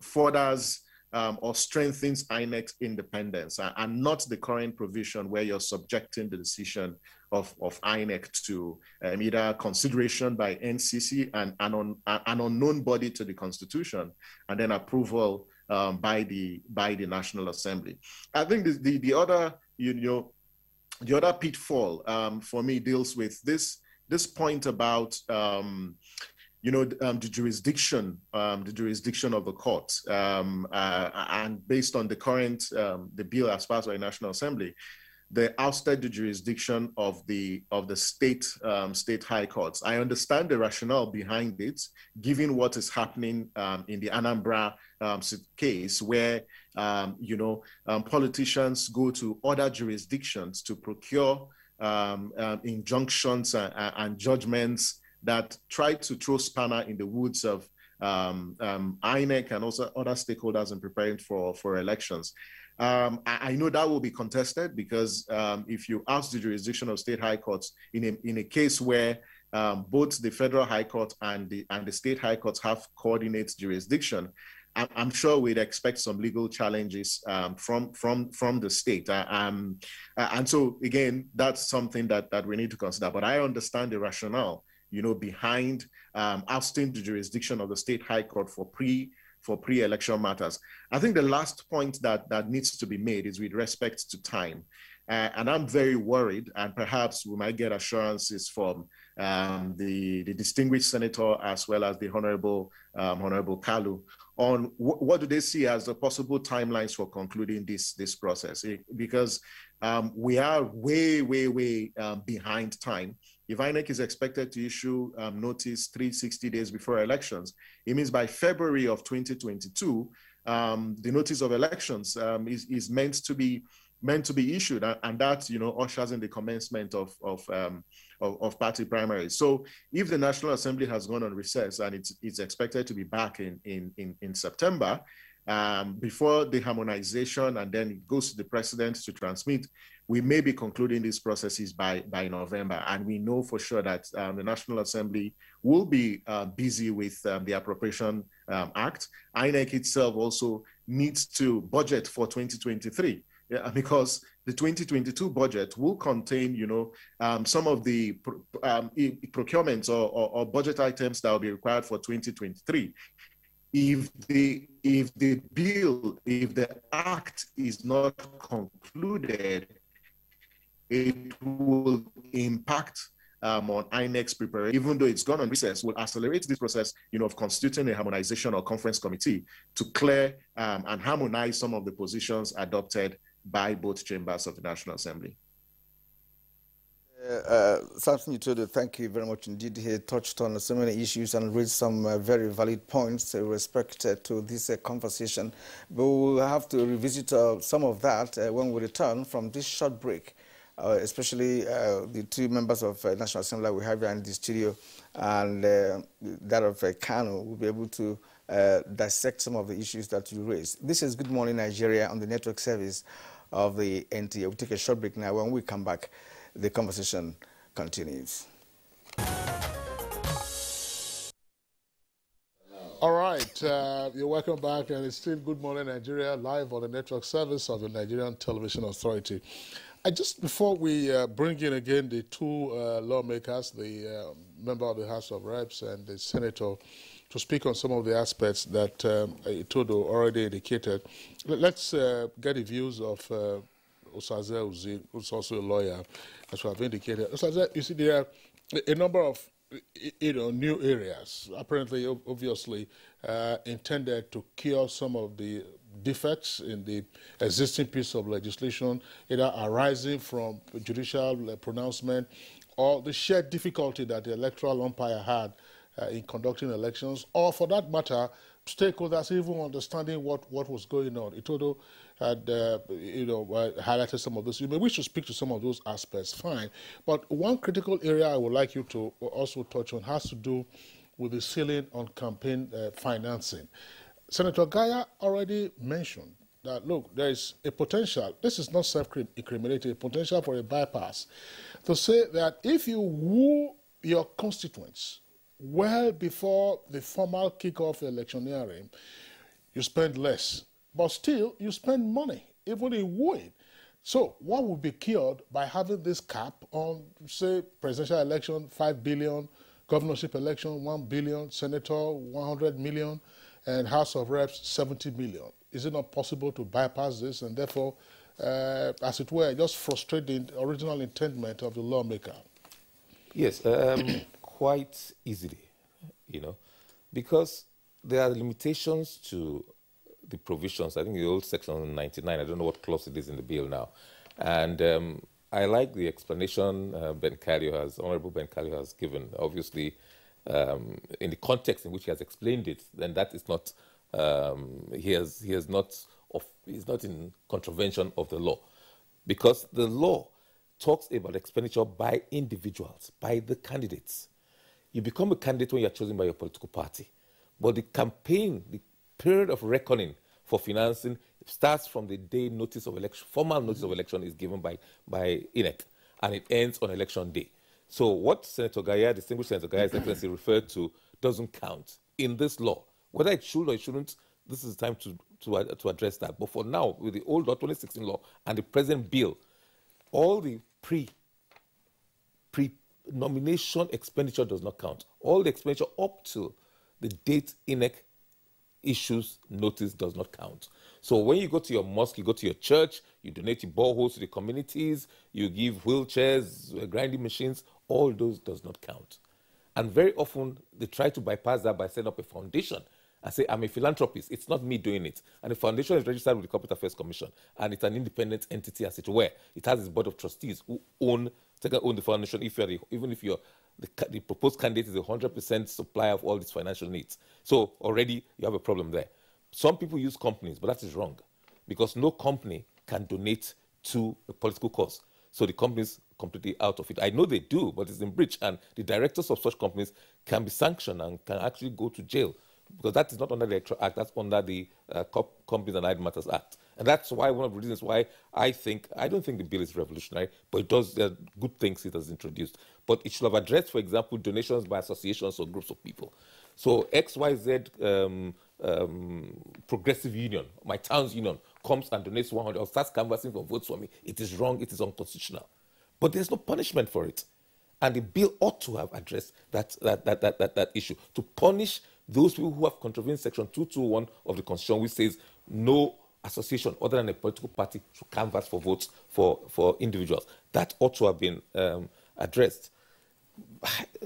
furthers or strengthens INEC's independence, and not the current provision where you're subjecting the decision of INEC to either consideration by NCC and an unknown body to the Constitution, and then approval by the National Assembly. I think the other the other pitfall for me deals with this point about the jurisdiction of the court, and based on the current the bill as passed by the National Assembly, they ousted the jurisdiction of the state high courts. I understand the rationale behind it, given what is happening in the Anambra case, where politicians go to other jurisdictions to procure injunctions and judgments that try to throw spanner in the woods of INEC and also other stakeholders in preparing for elections. I know that will be contested, because if you ask the jurisdiction of state high courts in a case where both the federal high court and the state high courts have coordinate jurisdiction, I'm sure we'd expect some legal challenges from the state. And so again, that's something that we need to consider. But I understand the rationale, behind ousting the jurisdiction of the state high court for pre-election matters. I think the last point that needs to be made is with respect to time. And I'm very worried, and perhaps we might get assurances from the distinguished senator as well as the Honorable Kalu on what do they see as the possible timelines for concluding this process, because we are way behind time. If INEC is expected to issue notice 360 days before elections, it means by February of 2022, the notice of elections is meant to be issued, and that ushers in the commencement of party primaries. So if the National Assembly has gone on recess and it's expected to be back in September, before the harmonization, and then it goes to the president to transmit, we may be concluding these processes by November. And we know for sure that the National Assembly will be busy with the Appropriation Act. INEC itself also needs to budget for 2023. Because the 2022 budget will contain, some of the procurements or budget items that will be required for 2023. If the act is not concluded it will impact on INEC's preparation, even though it's gone on recess, will accelerate this process, of constituting a harmonization or conference committee to clear and harmonize some of the positions adopted by both chambers of the National Assembly. Samson Itodo, thank you very much indeed. He touched on so many issues and raised some very valid points with respect to this conversation. But we'll have to revisit some of that when we return from this short break, especially the two members of National Assembly we have here in the studio and that of Kano will be able to dissect some of the issues that you raised. This is Good Morning Nigeria on the network service of the NTA. We'll take a short break now. When we come back, the conversation continues. All right, you're welcome back, and it's still Good Morning Nigeria, live on the network service of the Nigerian Television Authority. Before we bring in again the two lawmakers, the member of the House of Reps and the Senator, to speak on some of the aspects that Itodo already indicated, let's get the views of Osaze Uzi, who's also a lawyer, as we have indicated. Osaze, you see, there are a number of new areas, apparently, obviously, intended to cure some of the defects in the existing piece of legislation, either arising from judicial pronouncement or the shared difficulty that the electoral umpire had in conducting elections, or for that matter, stakeholders even understanding what was going on. Itodo had, highlighted some of this. You may wish to speak to some of those aspects, fine. But one critical area I would like you to also touch on has to do with the ceiling on campaign financing. Senator Gaya already mentioned that, look, there is a potential, this is not self-incriminating, a potential for a bypass, to say that if you woo your constituents well before the formal kickoff electioneering, you spend less. But still, you spend money, even in wooing. So what would be cured by having this cap on, say, presidential election, 5 billion, governorship election, 1 billion, senator, 100 million, and House of Reps, 70 million? Is it not possible to bypass this and therefore, as it were, just frustrate the original intent of the lawmaker? Yes, quite easily, because there are limitations to the provisions. I think the old section 99, I don't know what clause it is in the bill now. And I like the explanation Honorable Ben Kalio has given. Obviously, in the context in which he has explained it, then that is not, he's not in contravention of the law. Because the law talks about expenditure by individuals, by the candidates. You become a candidate when you're chosen by your political party. But the campaign, the period of reckoning for financing starts from the day notice of election, formal notice of election is given by INEC, and it ends on election day. So what Senator Gaya, distinguished Senator Gaya's Excellency, referred to doesn't count in this law. Whether it should or it shouldn't, this is the time to address that. But for now, with the old law, 2016 law, and the present bill, all the pre-nomination expenditure does not count. All the expenditure up to the date INEC issues notice does not count. So when you go to your mosque, you go to your church, you donate your boreholes to the communities, you give wheelchairs, grinding machines, all those does not count. And very often they try to bypass that by setting up a foundation and say, I'm a philanthropist, it's not me doing it. And the foundation is registered with the Corporate Affairs Commission, and it's an independent entity as it were. It has its board of trustees who own the foundation, even if the proposed candidate is a 100% supplier of all its financial needs. So already you have a problem there. Some people use companies, but that is wrong, because no company can donate to a political cause. So the company's completely out of it. I know they do, but it's in breach, and the directors of such companies can be sanctioned and can actually go to jail, because that is not under the Electoral Act, that's under the Companies and Allied Matters Act. And that's why one of the reasons why I don't think the bill is revolutionary, but it does, there are good things it has introduced. But it should have addressed, for example, donations by associations or groups of people. So XYZ Progressive Union, my town's union, comes and donates 100 or starts canvassing for votes for me. It is wrong, it is unconstitutional. But there's no punishment for it. And the bill ought to have addressed that issue, to punish those people who have contravened Section 221 of the Constitution, which says no association other than a political party should canvass for votes for individuals. That ought to have been addressed.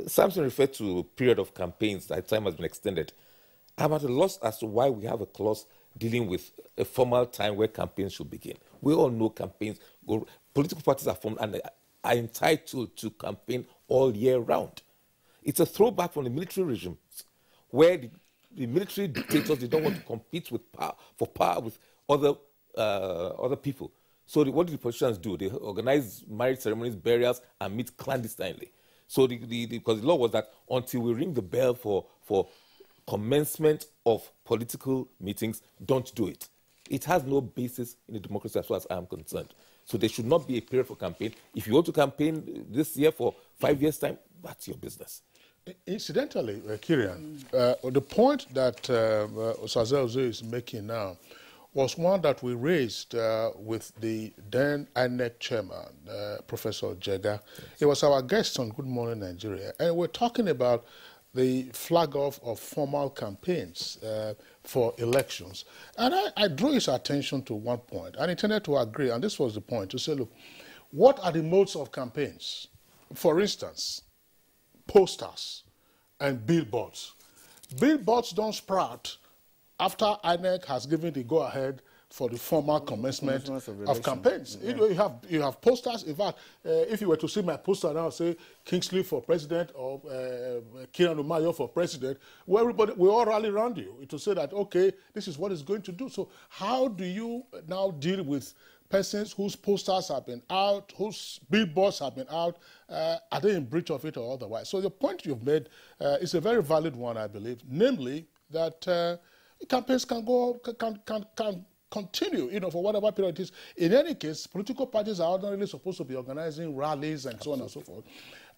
Samson referred to a period of campaigns that time has been extended. I'm at a loss as to why we have a clause dealing with a formal time where campaigns should begin. We all know campaigns go. Political parties are formed and are entitled to campaign all year round. It's a throwback from the military regime, where the military dictators, they don't want to compete with power with other people. So what do the politicians do? They organize marriage ceremonies, burials, and meet clandestinely. So because the law was that until we ring the bell for commencement of political meetings, don't do it. It has no basis in the democracy as far as I am concerned. So there should not be a period for campaign. If you want to campaign this year for 5 years' time, that's your business. Incidentally, Kirian, the point that Osaze-Ozo is making now was one that we raised with the then INEC chairman, Professor Jega. Yes. He was our guest on Good Morning Nigeria, and we're talking about the flag off of formal campaigns for elections. And I drew his attention to one point, and he tended to agree, and this was the point, to say, look, what are the modes of campaigns? For instance, posters and billboards. Billboards don't sprout after INEC has given the go-ahead for the formal commencement of campaigns. Yeah. You have posters. In fact, if you were to see my poster now, say Kingsley for president or Kiran Umayo for president, well, we all rally around you to say that, okay, this is what it's going to do. So how do you now deal with persons whose posters have been out, whose billboards have been out? Are they in breach of it or otherwise? So the point you've made is a very valid one, I believe, namely that campaigns can continue, for whatever period it is. In any case, political parties are ordinarily supposed to be organizing rallies and so on and so forth.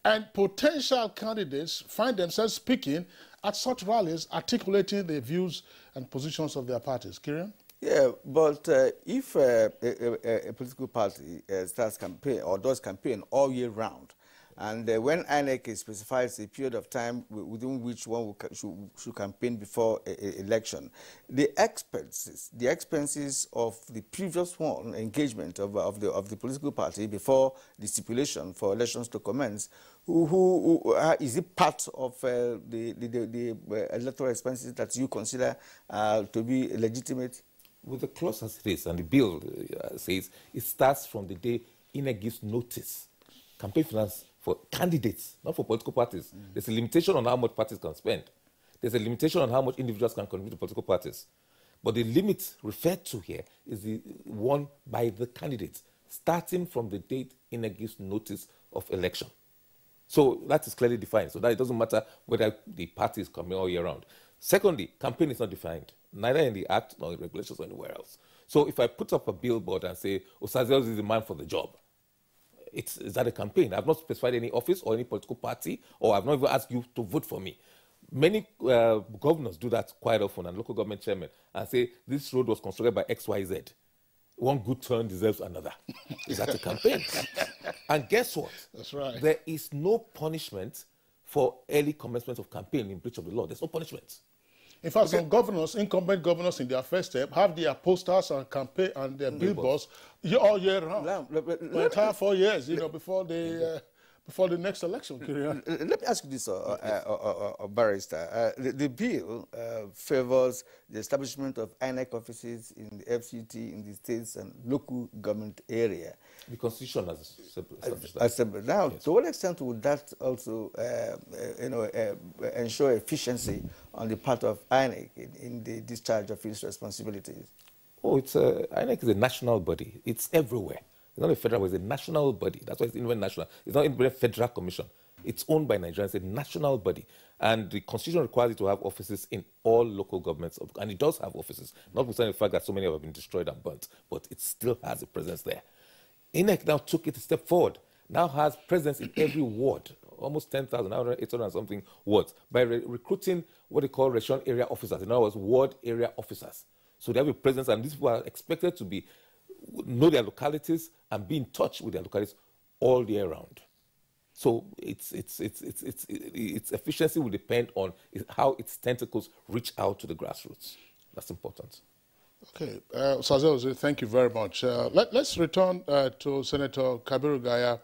And potential candidates find themselves speaking at such rallies, articulating their views and positions of their parties. Kirian? Yeah, but if a political party starts campaign or does campaign all year round, and when INEC specifies a period of time within which one should campaign before election, the expenses of the previous one engagement of the political party before the stipulation for elections to commence, is it part of the electoral expenses that you consider to be legitimate? With the clause as it is, and the bill says it starts from the day INEC gives notice. Campaign finance for candidates, not for political parties. There's a limitation on how much parties can spend. There's a limitation on how much individuals can contribute to political parties. But the limit referred to here is the one by the candidates, starting from the date INEC gives notice of election. So that is clearly defined, so that it doesn't matter whether the party is coming all year round. Secondly, campaign is not defined, neither in the Act nor in regulations or anywhere else. So if I put up a billboard and say, Osaze-Ozo is the man for the job, is that a campaign? I've not specified any office or any political party, or I've not even asked you to vote for me. Many governors do that quite often, and local government chairmen, and say, this road was constructed by XYZ. One good turn deserves another. Is that a campaign? And guess what? That's right. There is no punishment for early commencement of campaign in breach of the law. There's no punishment. In fact, some governors, incumbent governors in their first step, have their posters and campaign and their billboards all year round. The entire 4 years, before the next election. Let me ask you this, Barrister. The bill favors the establishment of INEC offices in the FCT, in the states and local government area. The Constitution has established that. Now, yes. To what extent would that also, ensure efficiency on the part of INEC in the discharge of its responsibilities? Oh, INEC is a national body. It's everywhere. It's not a federal, it's a national body. That's why it's even national. It's not even a federal commission. It's owned by Nigerians. It's a national body. And the Constitution requires it to have offices in all local governments. And it does have offices, notwithstanding the fact that so many have been destroyed and burnt. But it still has a presence there. INEC now took it a step forward. Now has presence in every ward, almost 10,000, 800 and something wards, by recruiting what they call regional area officers. In other words, ward area officers. So they have a presence, and these people are expected to know their localities and be in touch with their localities all year round. So its efficiency will depend on how its tentacles reach out to the grassroots. That's important. Okay, Sazel, thank you very much. Let's return to Senator Kabiru Gaya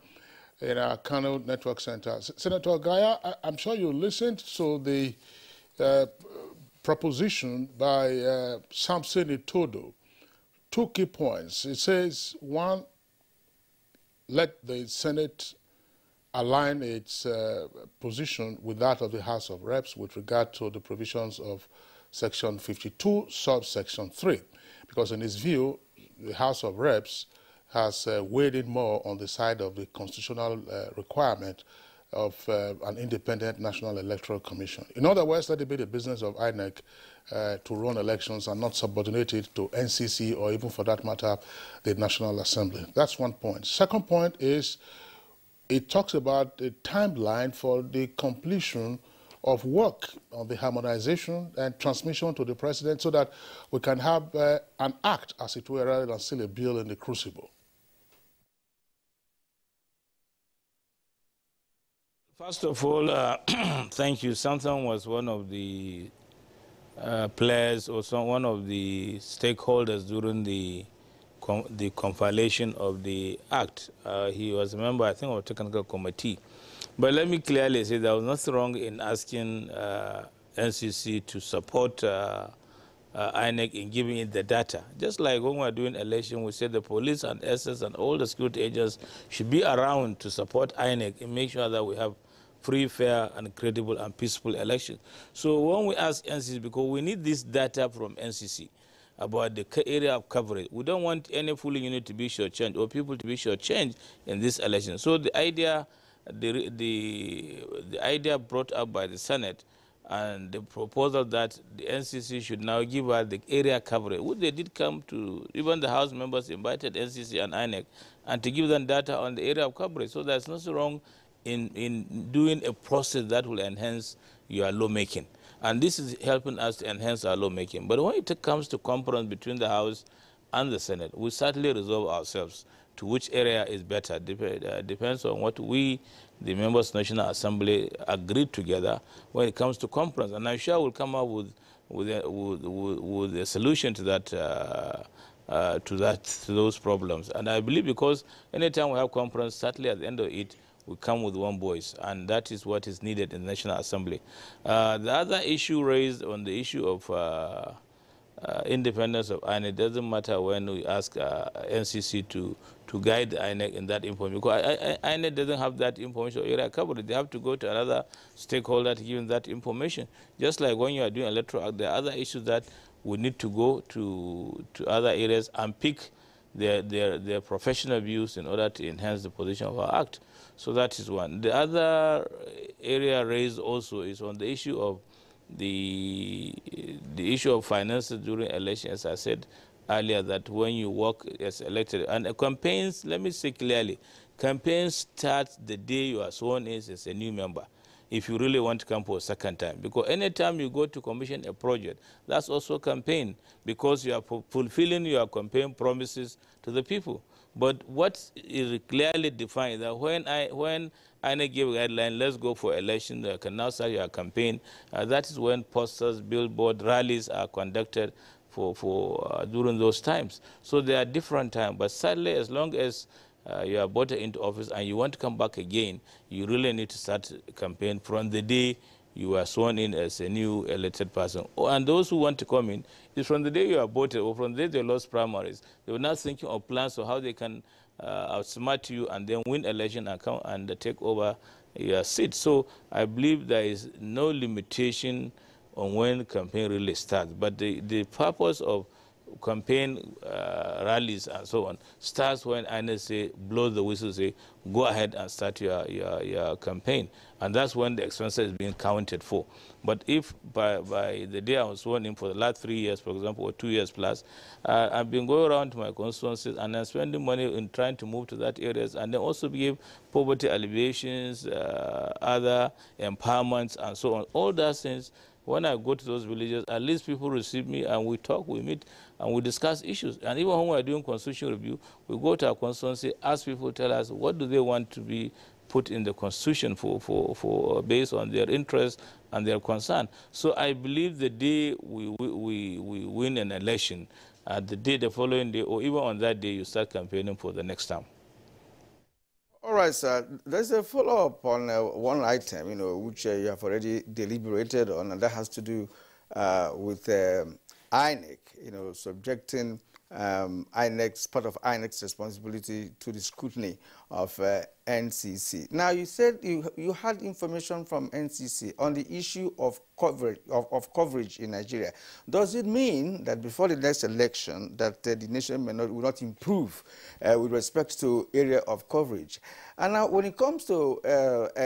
in our Kano Network Center. Senator Gaya, I'm sure you listened to the proposition by Samson Itodo. Two key points. It says, one, let the Senate align its position with that of the House of Reps with regard to the provisions of Section 52, subsection 3, because in his view, the House of Reps has weighed in more on the side of the constitutional requirement of an independent National Electoral Commission. In other words, let it be the business of INEC to run elections and not subordinated to NCC or even for that matter, the National Assembly. That's one point. Second point is it talks about a timeline for the completion of work on the harmonization and transmission to the president so that we can have an act, as it were, rather than still a bill in the crucible. First of all, thank you. Samson was one of the players or one of the stakeholders during the compilation of the act. He was a member, I think, of a technical committee. But let me clearly say there was nothing wrong in asking NCC to support INEC in giving it the data. Just like when we are doing election, we said the police and SS and all the security agents should be around to support INEC and make sure that we have free, fair, and credible and peaceful elections. So when we ask NCC, because we need this data from NCC about the area of coverage, we don't want any polling unit to be shortchanged or people to be shortchanged in this election. So the idea, the idea brought up by the Senate and the proposal that the NCC should now give us the area coverage, which they did come to, even the House members invited NCC and INEC, and to give them data on the area of coverage. So there's nothing wrong in doing a process that will enhance your lawmaking. And this is helping us to enhance our lawmaking. But when it comes to compromise between the House and the Senate, we certainly resolve ourselves to which area is better. Depends on what we, the members of the National Assembly, agreed together when it comes to compromise. And I'm sure we'll come up with a solution to that, to those problems. And I believe because anytime we have compromise, certainly at the end of it, we come with one voice, and that is what is needed in the National Assembly. The other issue raised on the issue of independence of INEC, it doesn't matter when we ask NCC to guide INEC in that information, because INEC doesn't have that information or area coverage. They have to go to another stakeholder to give them that information. Just like when you are doing electoral act, there are other issues that we need to go to other areas and pick their professional views in order to enhance the position of our act. So that is one. The other area raised also is on the issue of the issue of finances during elections. As I said earlier, that when you work as elected, and campaigns, let me say clearly, campaigns start the day you are sworn in as a new member, if you really want to come for a second time. Because anytime you go to commission a project, that's also campaign, because you are fulfilling your campaign promises to the people. But what is clearly defined that when INEC give a guideline, let's go for election, you can now start your campaign. That is when posters, billboard, rallies are conducted for during those times. So there are different times, but sadly, as long as you are voted into office and you want to come back again, you really need to start a campaign from the day you are sworn in as a new elected person. And those who want to come in, is from the day you are voted or from the day they lost primaries. They were not thinking of plans of how they can outsmart you and then win election and come and take over your seat. So I believe there is no limitation on when campaign really starts. But the purpose of campaign rallies and so on starts when INEC say, blow the whistle, say, go ahead and start your campaign. And that's when the expenses is being counted for. But if by the day I was sworn in for the last 3 years, for example, or 2 years plus, I've been going around to my constituencies and I'm spending money in trying to move to that areas, and then also give poverty alleviations, other empowerments and so on. All those things, when I go to those villages, at least people receive me and we talk, we meet, and we discuss issues. And even when we're doing constitution review, we go to our constituency, ask people, tell us what do they want to be put in the constitution for based on their interest and their concern. So I believe the day we win an election, the day, the following day, or even on that day, you start campaigning for the next term. All right, sir. There's a follow-up on one item, which you have already deliberated on, and that has to do with INEC, subjecting INEC's, part of INEC's responsibility to the scrutiny of NCC. Now, you said you had information from NCC on the issue of coverage in Nigeria. Does it mean that before the next election that the nation will not improve with respect to area of coverage? And now, when it comes to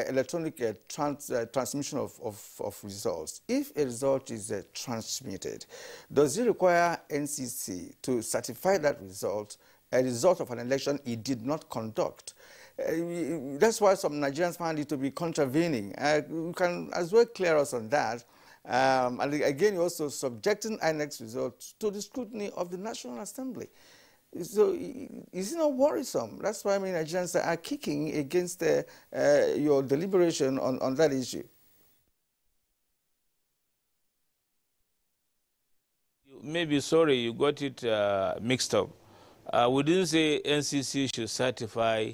electronic transmission of results, if a result is transmitted, does it require NCC to certify that result, a result of an election it did not conduct? That's why some Nigerians find it to be contravening. You can as well clear us on that. And again, you're also subjecting INEC's results to the scrutiny of the National Assembly. So is it not worrisome? That's why Nigerians are kicking against your deliberation on that issue. Maybe, sorry, you got it mixed up. We didn't say NCC should certify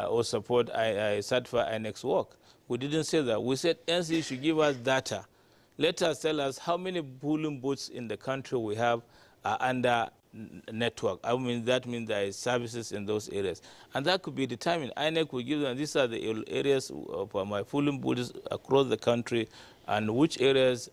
or support certify INEC's work. We didn't say that. We said NCC should give us data. Let us tell us how many polling booths in the country we have are under network. That means there is services in those areas. And that could be determined. INEC will give them, these are the areas of my polling booths across the country, and which areas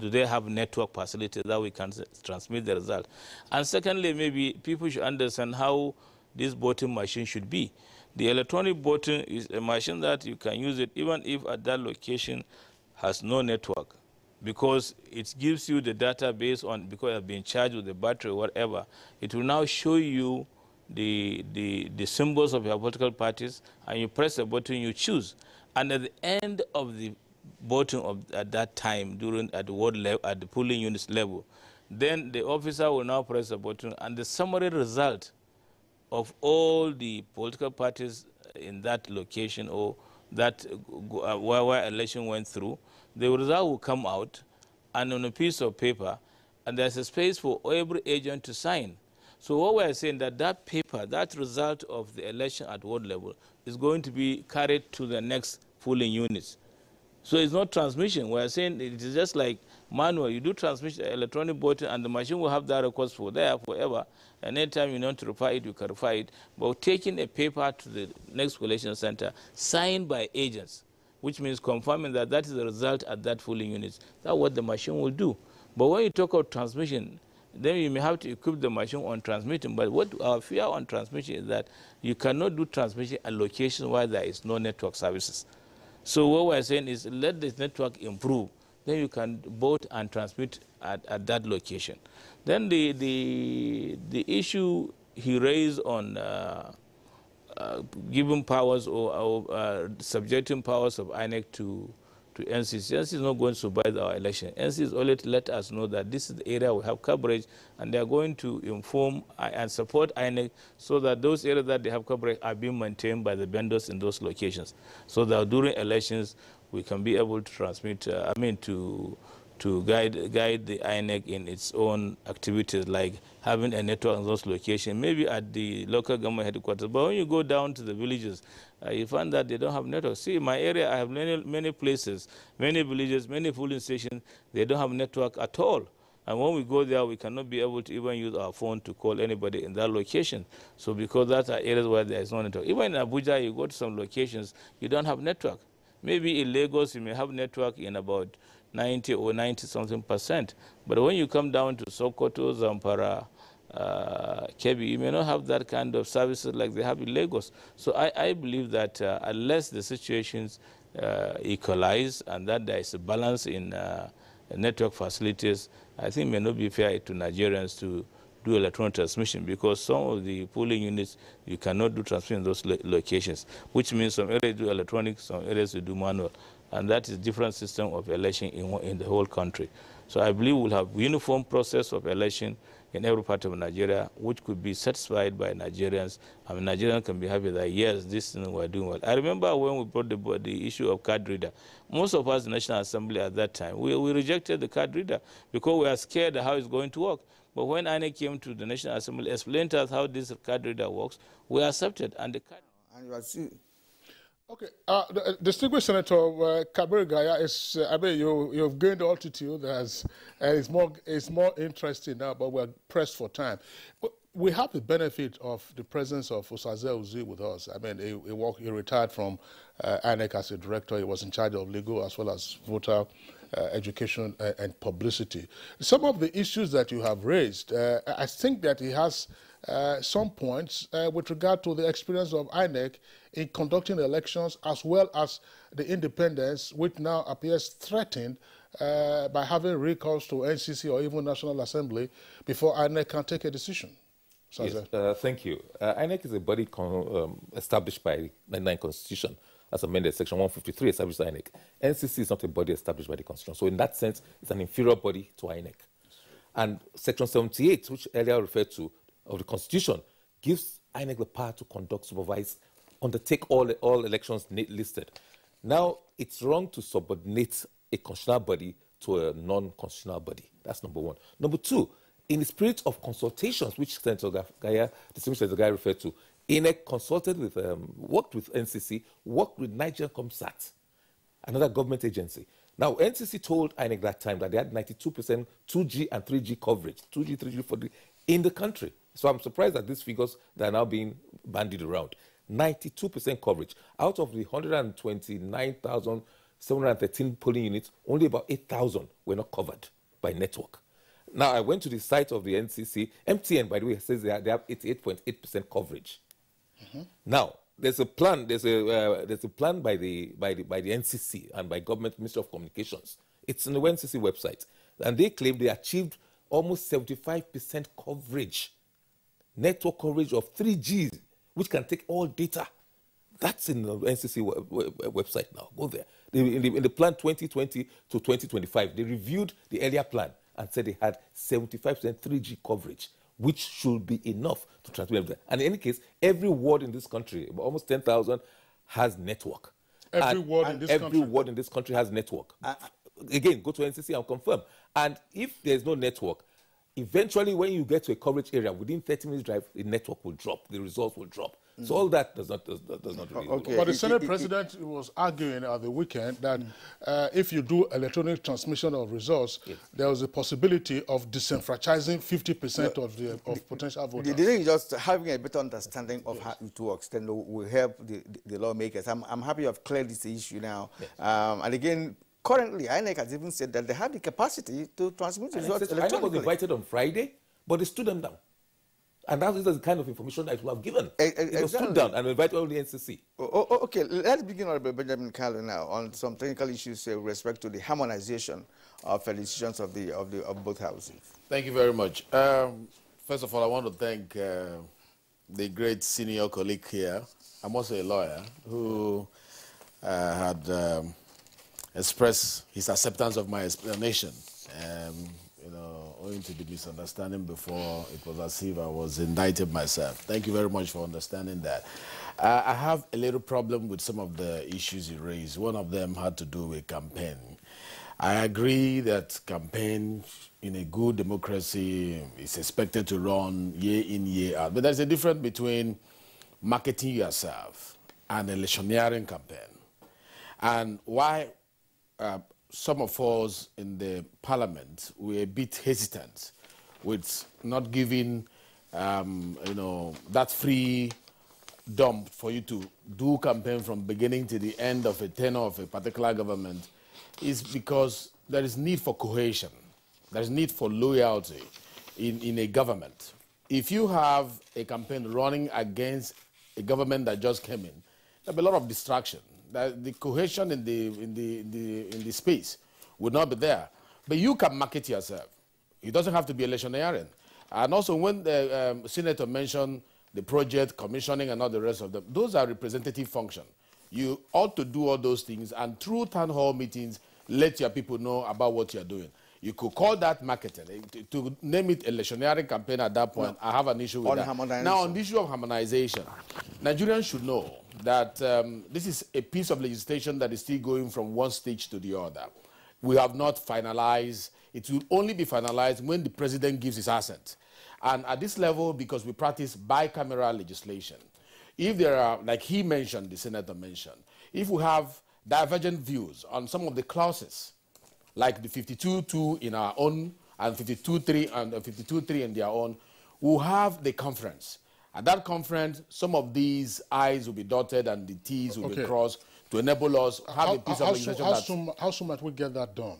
do they have network facilities that we can transmit the result. And secondly, maybe people should understand how this voting machine should be. The electronic voting is a machine that you can use it even if at that location has no network, because it gives you the data based on, because you have been charged with the battery or whatever. It will now show you the symbols of your political parties, and you press the button you choose. And at the end of the voting at that time, at the ward level, at the polling units level, then the officer will now press the button, and the summary result of all the political parties in that location or that where election went through, the result will come out and on a piece of paper, and there's a space for every agent to sign. So what we're saying that paper, that result of the election at ward level is going to be carried to the next polling units. So it's not transmission. We're saying it is just like manual. You do transmission electronic voting, and the machine will have that records for there forever. And anytime you want to refer it, you can refer it. But taking a paper to the next collation center, signed by agents, which means confirming that that is the result at that polling unit. That's what the machine will do. But when you talk about transmission, then you may have to equip the machine on transmitting. But what our fear on transmission is that you cannot do transmission at locations where there is no network services. So what we're saying is let the network improve. Then you can vote and transmit at that location. Then the issue he raised on giving powers or subjecting powers of INEC to NCC. NCC is not going to supervise our election. NCC is only to let us know that this is the area we have coverage, and they are going to inform and support INEC so that those areas that they have coverage are being maintained by the vendors in those locations, so that during elections we can be able to transmit, to guide the INEC in its own activities, like having a network in those locations, maybe at the local government headquarters. But when you go down to the villages, you find that they don't have network. See, in my area, I have many places, many villages, many polling stations, they don't have network at all. And when we go there, we cannot be able to even use our phone to call anybody in that location. So because that's are areas where there is no network. Even in Abuja, you go to some locations, you don't have network. Maybe in Lagos, you may have network in about 90 or 90-something%. But when you come down to Sokoto, Zamfara, Kebbi, you may not have that kind of services like they have in Lagos. So I believe that unless the situations equalize and that there is a balance in network facilities, I think it may not be fair to Nigerians to do electronic transmission, because some of the polling units, you cannot do transmission in those locations, which means some areas do electronic, some areas you do manual. And that is a different system of election in the whole country. So I believe we'll have uniform process of election in every part of Nigeria, which could be satisfied by Nigerians. I mean, Nigerians can be happy that, yes, this thing we're doing well. I remember when we brought the issue of card reader, most of us in the National Assembly at that time, we rejected the card reader because we are scared how it's going to work. But when INEC came to the National Assembly, explained to us how this card reader works, we accepted. And the card. And you are still. Okay, distinguished Senator Kabir Gaya, is I mean you've gained altitude and it's more interesting now, but we're pressed for time. We have the benefit of the presence of Osaze Uzi with us. I mean, he retired from INEC as a director. He was in charge of legal as well as voter education and publicity. Some of the issues that you have raised, I think that he has some points with regard to the experience of INEC in conducting elections as well as the independence, which now appears threatened by having recourse to NCC or even National Assembly before INEC can take a decision. Yes, thank you. INEC is a body established by the 1999 Constitution, as amended, Section 153 established INEC. NCC is not a body established by the Constitution. So in that sense, it's an inferior body to INEC. And Section 78, which earlier referred to, of the Constitution, gives INEC the power to conduct, supervise, undertake all elections listed. Now, it's wrong to subordinate a constitutional body to a non-constitutional body. That's number one. Number two, in the spirit of consultations, which Senator Gaya, distinguished Senator Gaya referred to, INEC consulted with, worked with NCC, worked with Nigerian ComSat, another government agency. Now, NCC told INEC that time that they had 92% 2G and 3G coverage, 2G, 3G, 4G, in the country. So I'm surprised at these figures that are now being bandied around. 92% coverage. Out of the 129,713 polling units, only about 8,000 were not covered by network. Now, I went to the site of the NCC. MTN, by the way, says they have 88.8% coverage. Now, there's a plan. There's a plan by the NCC and by Government Ministry of Communications. It's on the NCC website, and they claim they achieved almost 75% coverage, network coverage of 3G, which can take all data. That's in the NCC website now. Go there. In the plan 2020 to 2025, they reviewed the earlier plan and said they had 75% 3G coverage, which should be enough to transmit everything. And in any case, every ward in this country, almost 10,000, has network. Every ward in this country has network. Again, go to NCC and confirm. And if there's no network, eventually when you get to a coverage area, within 30 minutes drive, the network will drop, the results will drop. So all that does not really work. But the Senate President was arguing at the weekend that if you do electronic transmission of results, there was a possibility of disenfranchising 50% of potential voters. The thing is just having a better understanding of how it works, then will help the lawmakers. I'm happy you have cleared this issue now. And again, currently, INEC has even said that they have the capacity to transmit results electronically. INEC was invited on Friday, but they stood them down. And that is the kind of information that we have given. It was stood down and invited all the NCC. Okay, let's begin, Honorable Benjamin Kalu, now on some technical issues with respect to the harmonization of decisions of both houses. Thank you very much. First of all, I want to thank the great senior colleague here, I'm also a lawyer, who had expressed his acceptance of my explanation. Owing to the misunderstanding before, it was as if I was indicted myself. Thank you very much for understanding that. I have a little problem with some of the issues you raised. One of them had to do with campaign. I agree that campaign in a good democracy is expected to run year in, year out. But there's a difference between marketing yourself and electioneering campaign. And why some of us in the parliament were a bit hesitant with not giving, that free dump for you to do campaign from beginning to the end of a tenure of a particular government is because there is need for cohesion. There is need for loyalty in a government. If you have a campaign running against a government that just came in, there'll be a lot of distraction. The cohesion in the space would not be there. But you can market yourself. It doesn't have to be electioneering. And also when the senator mentioned the project, commissioning, and all the rest of them, those are representative function. You ought to do all those things, and through town hall meetings, let your people know about what you're doing. You could call that marketing. To name it electioneering campaign at that point, I have an issue with that. Now, on the issue of harmonization, Nigerians should know that this is a piece of legislation that is still going from one stage to the other. we have not finalized. It will only be finalized when the president gives his assent. And at this level, because we practice bicameral legislation, if there are, like he mentioned, the senator mentioned, if we have divergent views on some of the clauses, like the 52.2 in our own and 52.3 and 52.3 in their own, we'll have the conference. At that conference, some of these I's will be dotted and the T's will be crossed to enable us to have a piece of legislation. How soon might we get that done?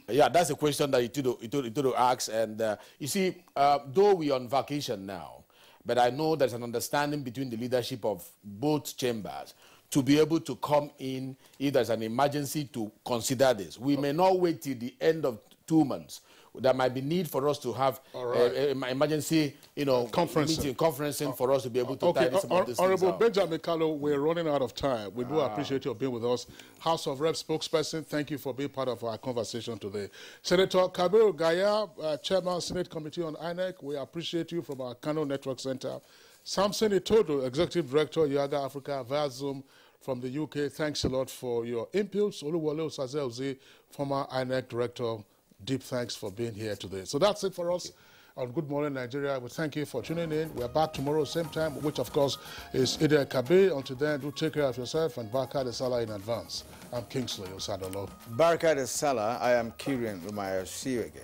Yeah, that's a question that Itudo asks. And you see, though we're on vacation now, but I know there's an understanding between the leadership of both chambers to be able to come in if there's an emergency to consider this. We may not wait till the end of 2 months. There might be need for us to have emergency, conferencing for us to be able to tie some of these Honorable things out. Benjamin Kalu, we're running out of time. We do appreciate your being with us. House of Reps spokesperson, thank you for being part of our conversation today. Senator Kabiru Gaya, Chairman, Senate Committee on INEC, we appreciate you from our Kano Network Center. Samson Itodo, Executive Director, Yaga Africa, via Zoom from the UK. Thanks a lot for your inputs. Oluwole Osaze-Ozi, former INEC Director, deep thanks for being here today. So that's it for us on Good Morning Nigeria. We thank you for tuning in. We're back tomorrow, same time, which of course is Ide Kabe. Until then, do take care of yourself and Baraka de Salah in advance. I'm Kingsley Osadolo. Baraka de Salah, I am Kirian Umaya. See you again.